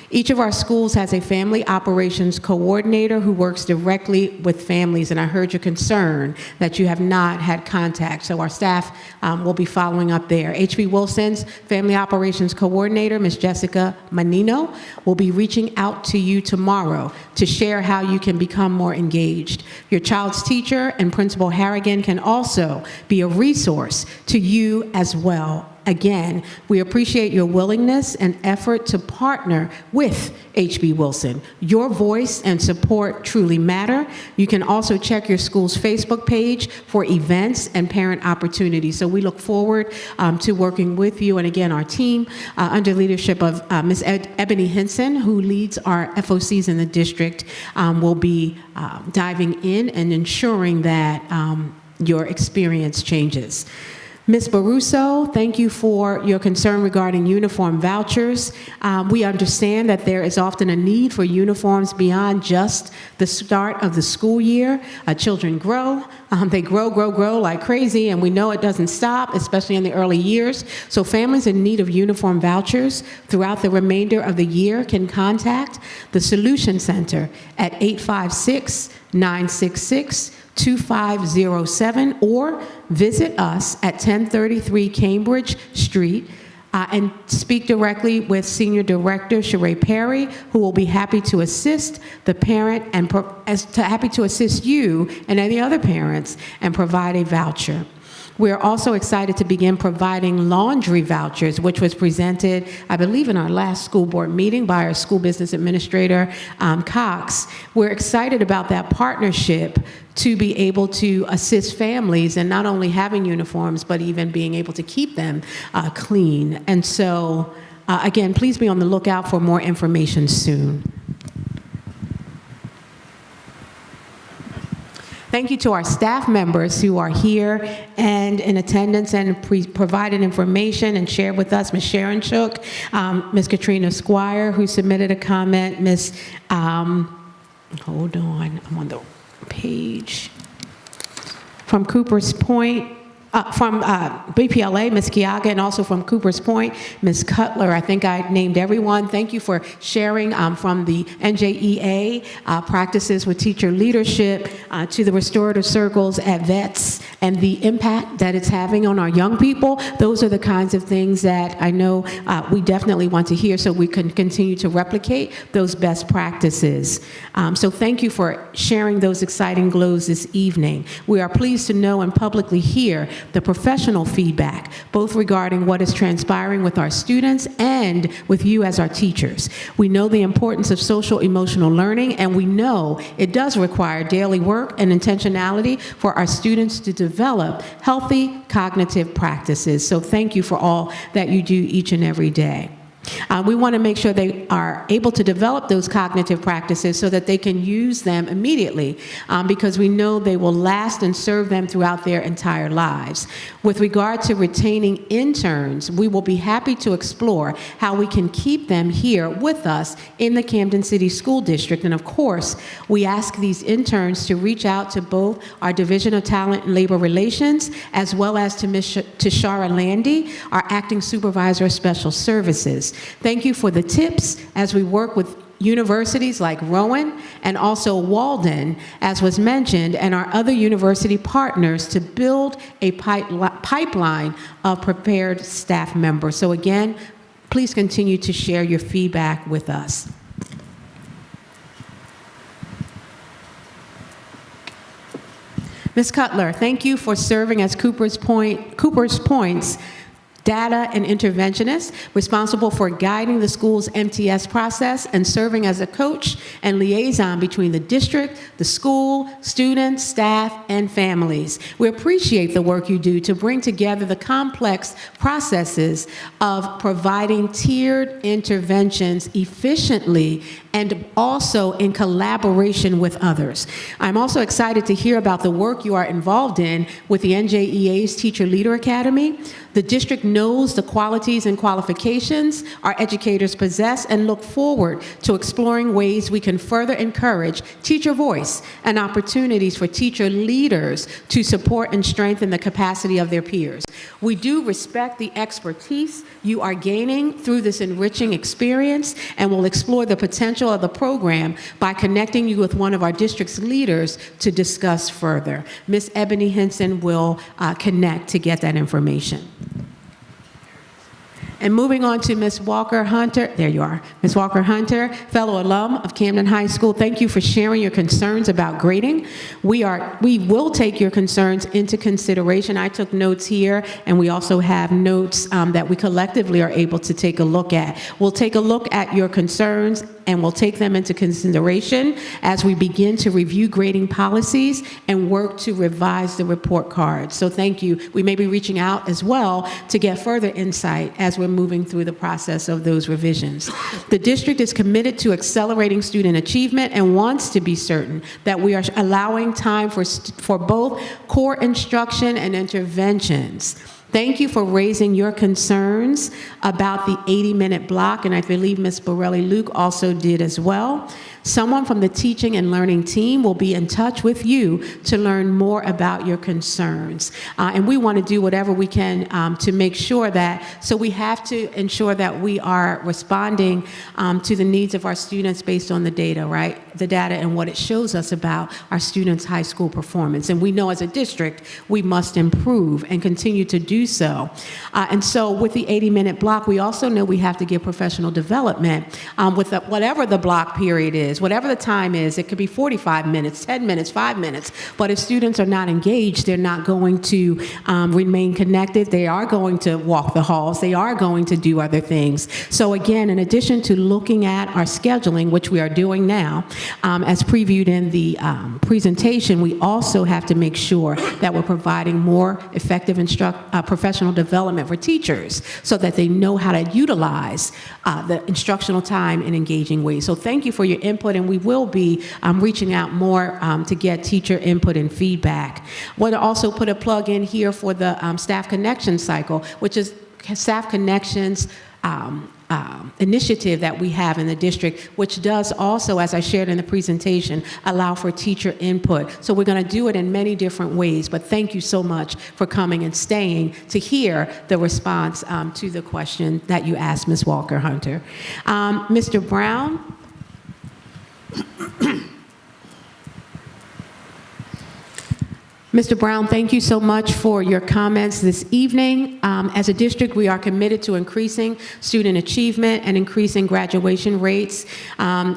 Each of our schools has a family operations coordinator who works directly with families, and I heard your concern that you have not had contact, so our staff will be following up there. H.B. Wilson's family operations coordinator, Ms. Jessica Manino, will be reaching out to you tomorrow to share how you can become more engaged. Your child's teacher and Principal Harrigan can also be a resource to you as well. Again, we appreciate your willingness and effort to partner with HB Wilson. Your voice and support truly matter. You can also check your school's Facebook page for events and parent opportunities. So we look forward to working with you and again, our team under leadership of Ms. Ebony Henson, who leads our FOCs in the district, will be diving in and ensuring that your experience changes. Ms. Baruso, thank you for your concern regarding uniform vouchers. We understand that there is often a need for uniforms beyond just the start of the school year. Children grow, they grow like crazy, and we know it doesn't stop, especially in the early years. So families in need of uniform vouchers throughout the remainder of the year can contact the Solution Center at 856-966-2507 or visit us at 1033 Cambridge Street and speak directly with Senior Director Sheree Perry, who will be happy to assist the parent and happy to assist you and any other parents and provide a voucher. We are also excited to begin providing laundry vouchers, which was presented, I believe, in our last school board meeting by our school business administrator, Cox. We're excited about that partnership to be able to assist families in not only having uniforms, but even being able to keep them clean. And so, again, please be on the lookout for more information soon. Thank you to our staff members who are here and in attendance and provided information and shared with us. Ms. Sharon Shook, Ms. Katrina Squire, who submitted a comment, Ms. Hold on, I'm on the page. From Coopers Point, from BPLA, Ms. Kiaga, and also from Coopers Point, Ms. Cutler. I think I named everyone. Thank you for sharing from the NJEA practices with teacher leadership to the restorative circles at VETS and the impact that it's having on our young people. Those are the kinds of things that I know we definitely want to hear so we can continue to replicate those best practices. So thank you for sharing those exciting glows this evening. We are pleased to know and publicly hear the professional feedback, both regarding what is transpiring with our students and with you as our teachers. We know the importance of social emotional learning, and we know it does require daily work and intentionality for our students to develop healthy cognitive practices. So thank you for all that you do each and every day. We want to make sure they are able to develop those cognitive practices so that they can use them immediately because we know they will last and serve them throughout their entire lives. With regard to retaining interns, we will be happy to explore how we can keep them here with us in the Camden City School District. And of course, we ask these interns to reach out to both our Division of Talent and Labor Relations as well as to Ms. Tashara Landy, our Acting Supervisor of Special Services. Thank you for the tips as we work with universities like Rowan and also Walden, as was mentioned, and our other university partners to build a pipeline of prepared staff members. So again, please continue to share your feedback with us. Ms. Cutler, thank you for serving as Coopers Point's data and interventionist, responsible for guiding the school's MTS process and serving as a coach and liaison between the district, the school, students, staff, and families. We appreciate the work you do to bring together the complex processes of providing tiered interventions efficiently and also in collaboration with others. I'm also excited to hear about the work you are involved in with the NJEA's Teacher Leader Academy. The district knows the qualities and qualifications our educators possess and look forward to exploring ways we can further encourage teacher voice and opportunities for teacher leaders to support and strengthen the capacity of their peers. We do respect the expertise you are gaining through this enriching experience, and will explore the potential of the program by connecting you with one of our district's leaders to discuss further. Ms. Ebony Henson will connect to get that information. And moving on to Ms. Walker Hunter, there you are. Ms. Walker Hunter, fellow alum of Camden High School, thank you for sharing your concerns about grading. We will take your concerns into consideration. I took notes here, and we also have notes that we collectively are able to take a look at. We'll take a look at your concerns, and we'll take them into consideration as we begin to review grading policies and work to revise the report cards. So thank you. We may be reaching out as well to get further insight as we're moving through the process of those revisions. The district is committed to accelerating student achievement and wants to be certain that we are allowing time for both core instruction and interventions. Thank you for raising your concerns about the 80-minute block, and I believe Ms. Borelli-Luke also did as well. Someone from the teaching and learning team will be in touch with you to learn more about your concerns. And we want to do whatever we can to make sure that, so we have to ensure that we are responding to the needs of our students based on the data, right? The data and what it shows us about our students' high school performance. And we know as a district, we must improve and continue to do so. And so with the 80-minute block, we also know we have to give professional development with whatever the block period is, whatever the time is. It could be 45 minutes, 10 minutes, 5 minutes. But if students are not engaged, they're not going to remain connected. They are going to walk the halls. They are going to do other things. So again, in addition to looking at our scheduling, which we are doing now, as previewed in the presentation, we also have to make sure that we're providing more effective professional development for teachers so that they know how to utilize the instructional time in engaging ways. So thank you for your input, and we will be reaching out more to get teacher input and feedback. I want to also put a plug in here for the Staff Connections cycle, which is Staff Connections initiative that we have in the district, which does also, as I shared in the presentation, allow for teacher input. So we're going to do it in many different ways, but thank you so much for coming and staying to hear the response to the question that you asked, Ms. Walker Hunter. Mr. Brown? Mr. Brown, thank you so much for your comments this evening. As a district, we are committed to increasing student achievement and increasing graduation rates.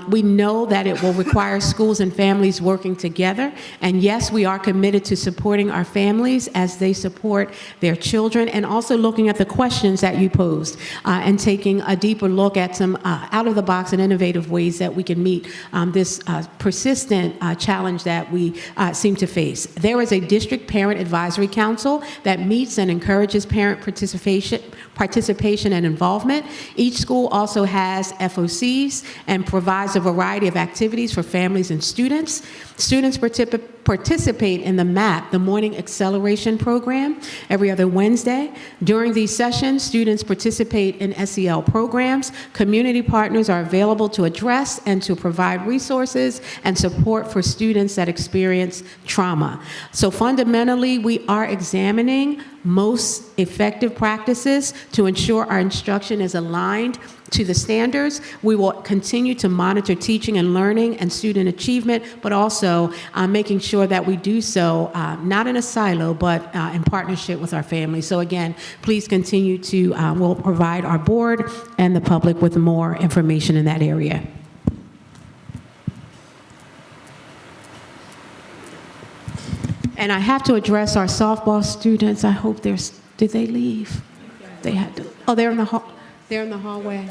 We know that it will require schools and families working together. And yes, we are committed to supporting our families as they support their children, and also looking at the questions that you posed and taking a deeper look at some out-of-the-box and innovative ways that we can meet this persistent challenge that we seem to face. There is a District Parent Advisory Council that meets and encourages parent participation and involvement. Each school also has FOCs and provides a variety of activities for families and students. Students participate in the MAP, the Morning Acceleration Program, every other Wednesday. During these sessions, students participate in SEL programs. Community partners are available to address and to provide resources and support for students that experience trauma. So fundamentally, we are examining most effective practices to ensure our instruction is aligned to the standards. We will continue to monitor teaching and learning and student achievement, but also making sure that we do so not in a silo, but in partnership with our families. So again, please continue to, we'll provide our board and the public with more information in that area. And I have to address our softball students. I hope did they leave? They had to, oh, they're in the hall. They're in the hallway.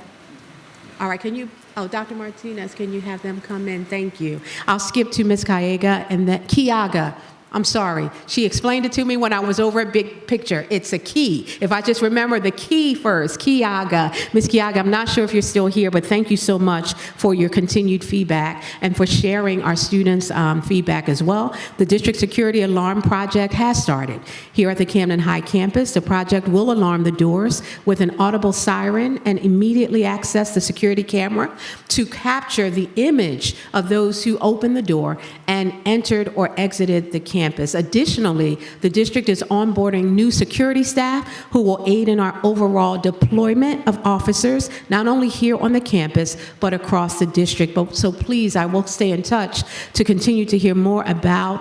All right, can you, Dr. Martinez, can you have them come in? Thank you. I'll skip to Ms. Kiaga and then Kiaga. I'm sorry. She explained it to me when I was over at Big Picture. It's a key. If I just remember the key first, Kiaga. Ms. Kiaga, I'm not sure if you're still here, but thank you so much for your continued feedback and for sharing our students' feedback as well. The District Security Alarm Project has started. Here at the Camden High campus, the project will alarm the doors with an audible siren and immediately access the security camera to capture the image of those who opened the door and entered or exited the campus. campus. Additionally, the district is onboarding new security staff who will aid in our overall deployment of officers, not only here on the campus, but across the district. So please, I will stay in touch to continue to hear more about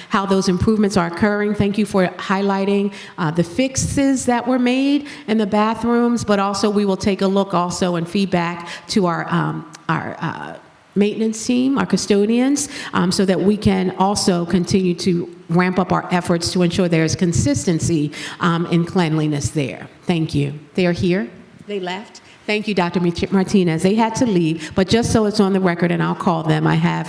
how those improvements are occurring. Thank you for highlighting the fixes that were made in the bathrooms, but also we will take a look also and feedback to our maintenance team, our custodians, so that we can also continue to ramp up our efforts to ensure there's consistency in cleanliness there. Thank you. They are here. They left. Thank you, Dr. Martinez. They had to leave, but just so it's on the record, and I'll call them, I have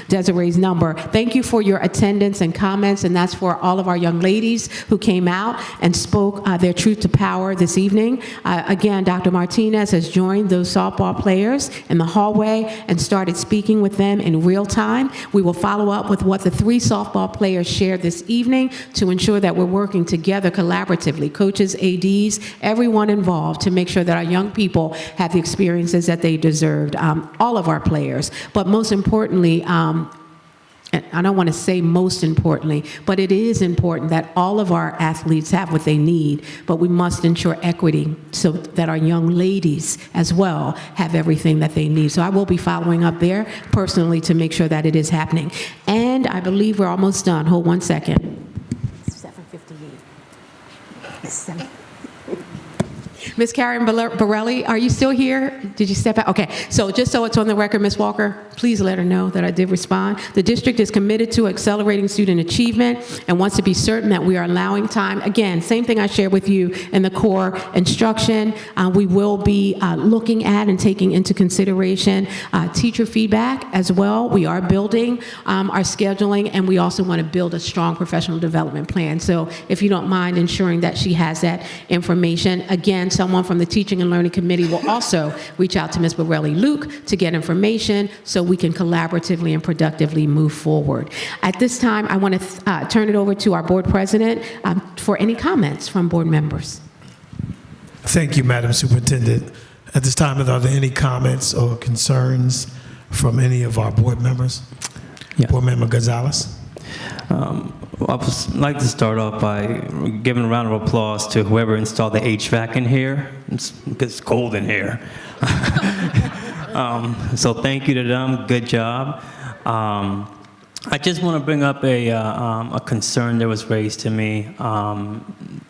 Desiree's number. Thank you for your attendance and comments, and that's for all of our young ladies who came out and spoke their truth to power this evening. Again, Dr. Martinez has joined those softball players in the hallway and started speaking with them in real time. We will follow up with what the 3 softball players shared this evening to ensure that we're working together collaboratively, coaches, ADs, everyone involved, to make sure that our young people have the experiences that they deserved, all of our players. But most importantly, and I don't want to say most importantly, but it is important that all of our athletes have what they need, but we must ensure equity so that our young ladies as well have everything that they need. So I will be following up there personally to make sure that it is happening. And I believe we're almost done. Hold one second. 7:58. Ms. Karen Borelli, are you still here? Did you step out? Okay, so just so it's on the record, Ms. Walker, please let her know that I did respond. The district is committed to accelerating student achievement and wants to be certain that we are allowing time. Again, same thing I shared with you in the core instruction. We will be looking at and taking into consideration teacher feedback as well. We are building our scheduling, and we also want to build a strong professional development plan. So if you don't mind ensuring that she has that information. Again, someone from the Teaching and Learning Committee will also reach out to Ms. Borelli-Luke to get information so we can collaboratively and productively move forward. At this time, I want to turn it over to our board president for any comments from board members. Thank you, Madam Superintendent. At this time, are there any comments or concerns from any of our board members? Yeah. Board Member Gonzalez. I would like to start off by giving a round of applause to whoever installed the HVAC in here. It's cold in here. So thank you to them. Good job. I just want to bring up a concern that was raised to me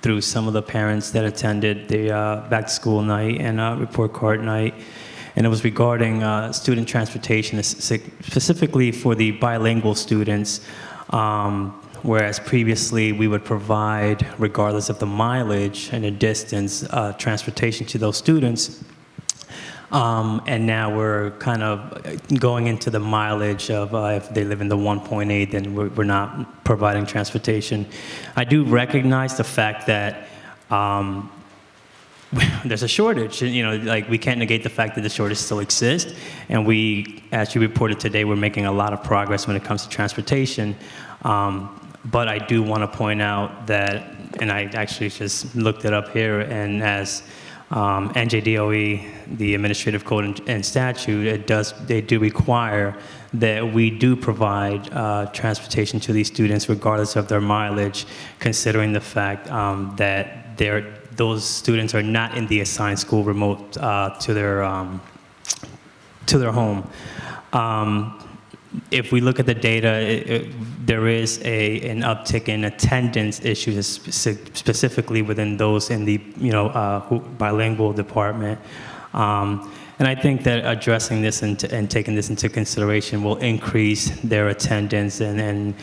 through some of the parents that attended the back-to-school night and report card night. And it was regarding student transportation, specifically for the bilingual students. Whereas previously we would provide, regardless of the mileage and the distance, transportation to those students. And now we're kind of going into the mileage of if they live in the 1.8, then we're not providing transportation. I do recognize the fact that there's a shortage. You know, like, we can't negate the fact that the shortage still exists. And we, as you reported today, we're making a lot of progress when it comes to transportation. But I do want to point out that, and I actually just looked it up here, and as NJDOE, the Administrative Code and Statute, they do require that we do provide transportation to these students regardless of their mileage, considering the fact that those students are not in the assigned school remote to their home. If we look at the data, there is an uptick in attendance issues, specifically within those in the bilingual department. And I think that addressing this and taking this into consideration will increase their attendance and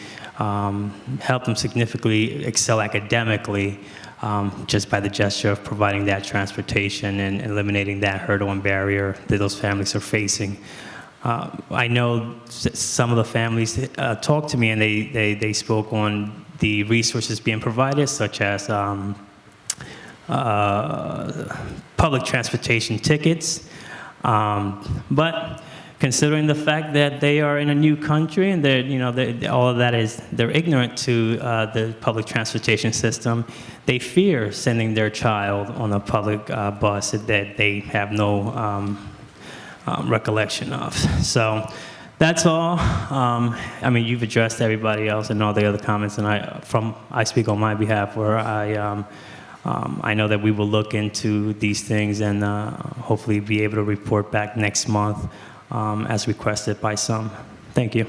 help them significantly excel academically, just by the gesture of providing that transportation and eliminating that hurdle and barrier that those families are facing. I know some of the families talked to me, and they spoke on the resources being provided, such as public transportation tickets. But considering the fact that they are in a new country and all of that is, they're ignorant to the public transportation system, they fear sending their child on a public bus that they have no recollection of. So That's all. I mean, you've addressed everybody else and all the other comments, and I speak on my behalf where I know that we will look into these things and hopefully be able to report back next month as requested by some. Thank you.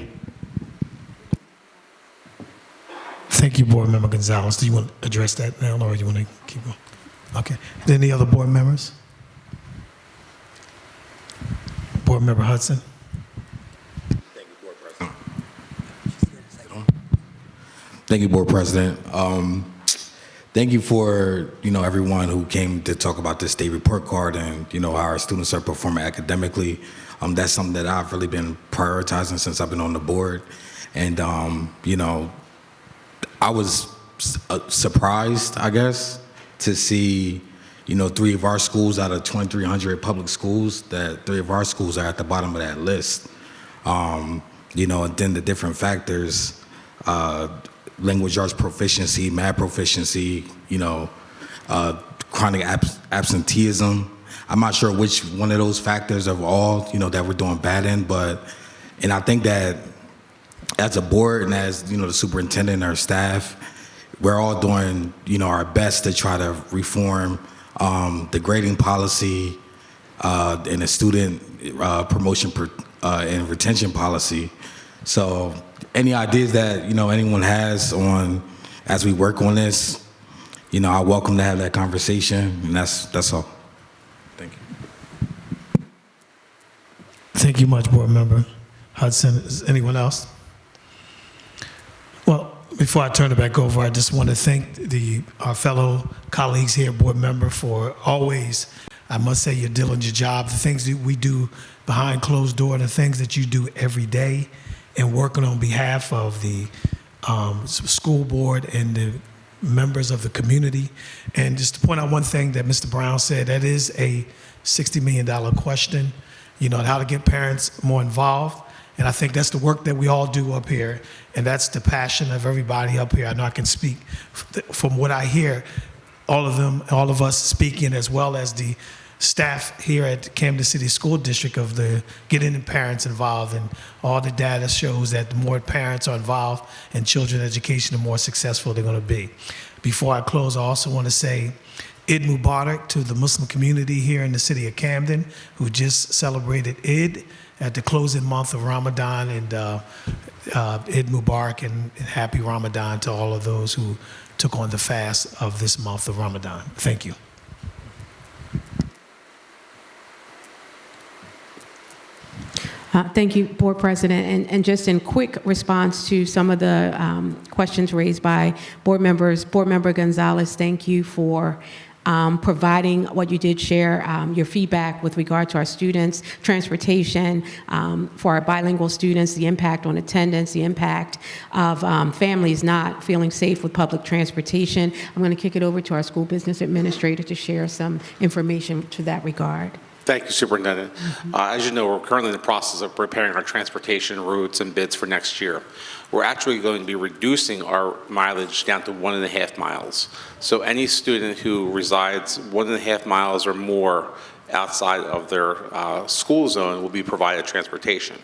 Thank you, Board Member Gonzalez. Do you want to address that now, or do you want to keep going? Okay. Any other board members? Board Member Hudson. Thank you, Board President. Thank you for, everyone who came to talk about this state report card and, how our students are performing academically. That's something that I've really been prioritizing since I've been on the board. And, I was surprised, I guess, to see, 3 of our schools out of 2,300 public schools, that 3 of our schools are at the bottom of that list. And then the different factors, language arts proficiency, math proficiency, chronic absenteeism. I'm not sure which one of those factors of all, that we're doing bad in, and I think that as a board and as, the superintendent and our staff, we're all doing, our best to try to reform the grading policy and the student promotion and retention policy. So any ideas that, anyone has on, as we work on this, I welcome to have that conversation, and that's all. Thank you. Thank you much, Board Member Hudson. Is anyone else? Well, before I turn it back over, I just want to thank our fellow colleagues here, Board Member, for always, I must say, your diligent job, the things that we do behind closed door, the things that you do every day, and working on behalf of the school board and the members of the community. And just to point out one thing that Mr. Brown said, that is a $60 million question, how to get parents more involved. And I think that's the work that we all do up here, and that's the passion of everybody up here. I know I can speak from what I hear, all of us speaking, as well as the staff here at Camden City School District, of the getting the parents involved, and all the data shows that the more parents are involved in children's education, the more successful they're going to be. Before I close, I also want to say Eid Mubarak to the Muslim community here in the city of Camden, who just celebrated Eid at the closing month of Ramadan, and Eid Mubarak and happy Ramadan to all of those who took on the fast of this month of Ramadan. Thank you. Thank you, Board President. And just in quick response to some of the questions raised by board members, Board Member Gonzalez, thank you for providing what you did share, your feedback with regard to our students, transportation, for our bilingual students, the impact on attendance, the impact of families not feeling safe with public transportation. I'm going to kick it over to our school business administrator to share some information to that regard. Thank you, Superintendent. As you know, we're currently in the process of preparing our transportation routes and bids for next year. We're actually going to be reducing our mileage down to 1.5 miles. So any student who resides 1.5 miles or more outside of their school zone will be provided transportation.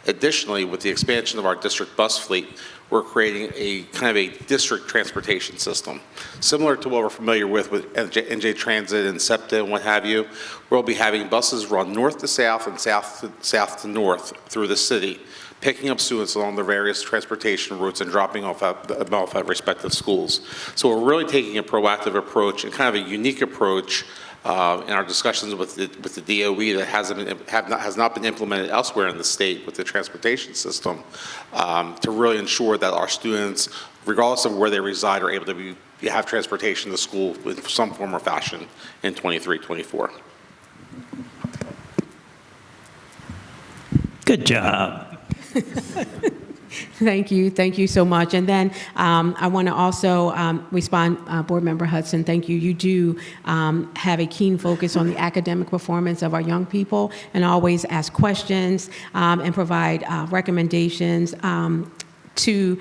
Additionally, with the expansion of our district bus fleet, we're creating a kind of a district transportation system. Similar to what we're familiar with NJ Transit and SEPTA and what have you, we'll be having buses run north to south and south to north through the city, picking up students along the various transportation routes and dropping off at respective schools. So we're really taking a proactive approach and kind of a unique approach in our discussions with the DOE that has not been implemented elsewhere in the state with the transportation system, to really ensure that our students, regardless of where they reside, are able to have transportation to school in some form or fashion in 23-24. Good job. Thank you so much. And then I want to also respond, Board Member Hudson, thank you. You do have a keen focus on the academic performance of our young people, and always ask questions and provide recommendations to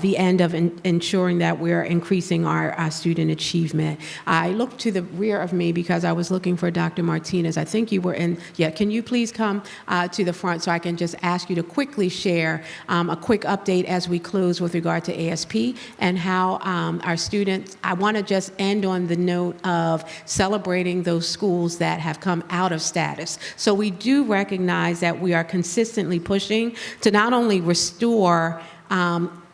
the end of ensuring that we're increasing our student achievement. I looked to the rear of me because I was looking for Dr. Martinez. I think you were in. Yeah, can you please come to the front so I can just ask you to quickly share a quick update as we close with regard to ASP and how our students, I want to just end on the note of celebrating those schools that have come out of status. So we do recognize that we are consistently pushing to not only restore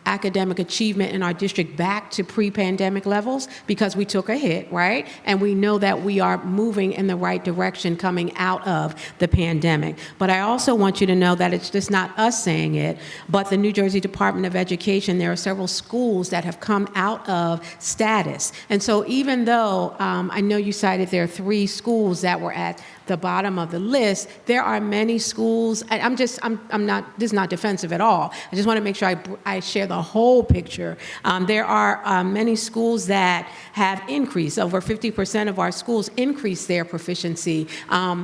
academic achievement in our district back to pre-pandemic levels because we took a hit, right? And we know that we are moving in the right direction coming out of the pandemic. But I also want you to know that it's just not us saying it, but the New Jersey Department of Education, there are several schools that have come out of status. And so even though I know you cited there are 3 schools that were at the bottom of the list, there are many schools, I'm not, this is not defensive at all. I just want to make sure I share the whole picture. There are many schools that have increased. Over 50% of our schools increased their proficiency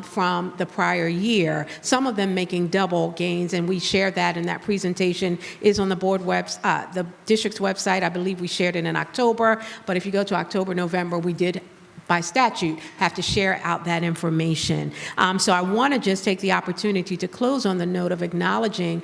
from the prior year, some of them making double gains, and we shared that, and that presentation is on the board the district's website. I believe we shared it in October, but if you go to October, November, we did by statute, have to share out that information. So I want to just take the opportunity to close on the note of acknowledging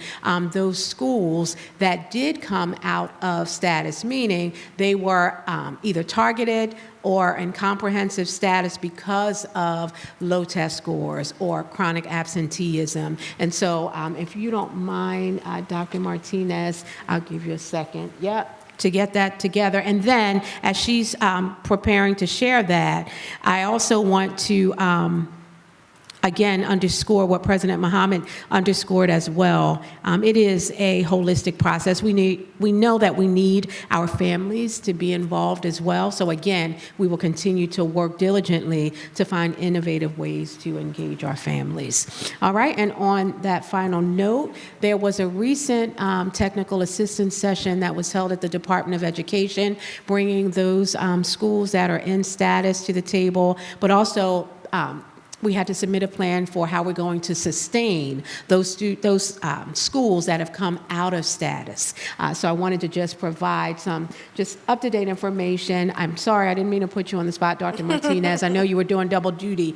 those schools that did come out of status, meaning they were either targeted or in comprehensive status because of low test scores or chronic absenteeism. And so if you don't mind, Dr. Martinez, I'll give you a second. Yep. To get that together. And then as she's preparing to share that, I also want to again underscore what President Mohammed underscored as well. It is a holistic process. We know that we need our families to be involved as well. So again, we will continue to work diligently to find innovative ways to engage our families. All right, and on that final note, there was a recent technical assistance session that was held at the Department of Education, bringing those schools that are in status to the table, but also we had to submit a plan for how we're going to sustain those schools that have come out of status. So I wanted to just provide some just up-to-date information. I'm sorry, I didn't mean to put you on the spot, Dr. Martinez. I know you were doing double duty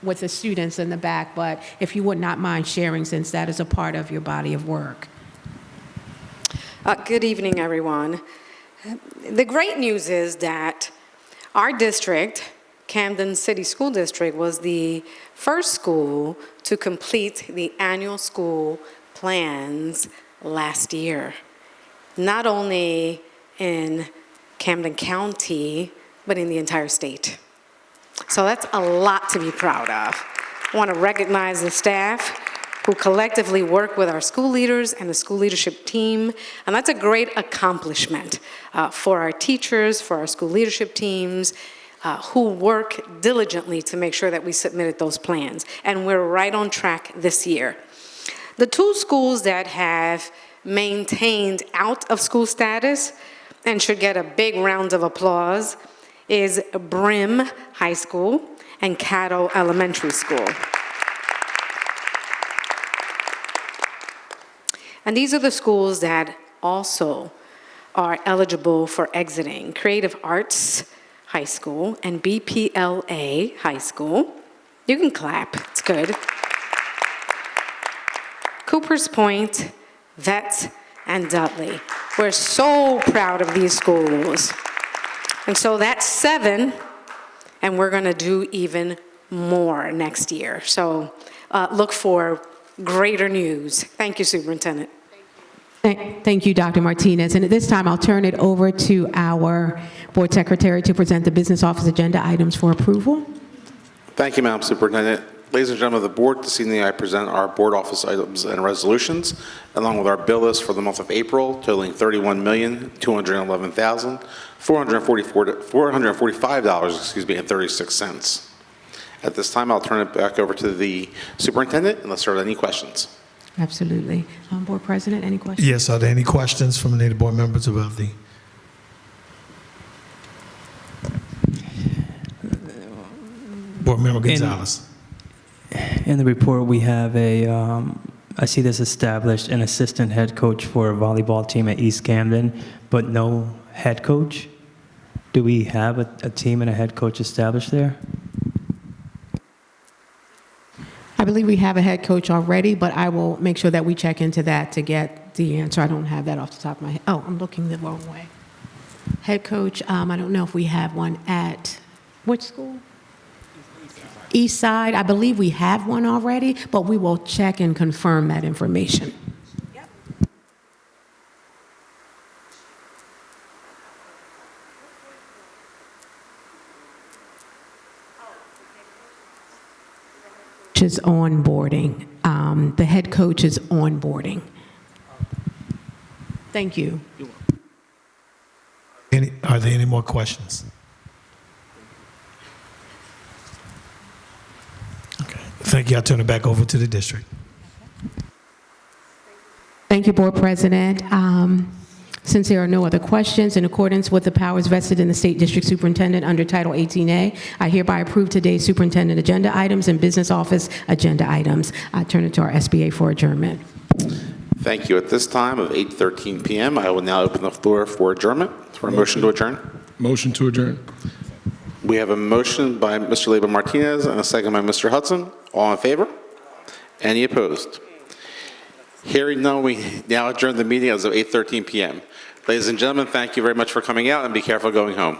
with the students in the back, but if you would not mind sharing, since that is a part of your body of work. Good evening, everyone. The great news is that our district, Camden City School District, was the first school to complete the annual school plans last year, not only in Camden County, but in the entire state. So that's a lot to be proud of. I want to recognize the staff who collectively work with our school leaders and the school leadership team, and that's a great accomplishment for our teachers, for our school leadership teams, who work diligently to make sure that we submitted those plans. And we're right on track this year. The 2 schools that have maintained out of school status and should get a big round of applause is Brim High School and Caddo Elementary School. And these are the schools that also are eligible for exiting: Creative Arts High School and BPLA High School. You can clap, it's good. Coopers Point, Vets, and Dudley. We're so proud of these schools. And so that's 7, and we're gonna do even more next year. So look for greater news. Thank you, Superintendent. Thank you, Dr. Martinez. And at this time, I'll turn it over to our Board Secretary to present the Business Office agenda items for approval. Thank you, Madam Superintendent. Ladies and gentlemen of the board, this evening I present our board office items and resolutions, along with our bill list for the month of April, totaling $31,211,445.36. At this time, I'll turn it back over to the superintendent unless there are any questions. Absolutely. Board President, any questions? Yes, are there any questions from any of the board members about the? Board Member Gonzalez. In the report, we have a I see this established an assistant head coach for a volleyball team at East Camden, but no head coach. Do we have a team and a head coach established there? I believe we have a head coach already, but I will make sure that we check into that to get the answer. I don't have that off the top of my head. Oh, I'm looking the wrong way. Head coach, I don't know if we have one at, which school? East Side. I believe we have one already, but we will check and confirm that information. Is onboarding. The head coach is onboarding. Thank you. Are there any more questions? Okay. Thank you. I'll turn it back over to the district. Thank you, Board President. Since there are no other questions, in accordance with the powers vested in the State District Superintendent under Title 18A, I hereby approve today's superintendent agenda items and business office agenda items. I turn it to our SBA for adjournment. Thank you. At this time of 8:13 p.m., I will now open the floor for adjournment. For a motion to adjourn. Motion to adjourn. We have a motion by Mr. Leyba Martinez and a second by Mr. Hudson. All in favor? Any opposed? Hearing none, we now adjourn the meeting as of 8:13 p.m. Ladies and gentlemen, thank you very much for coming out, and be careful going home.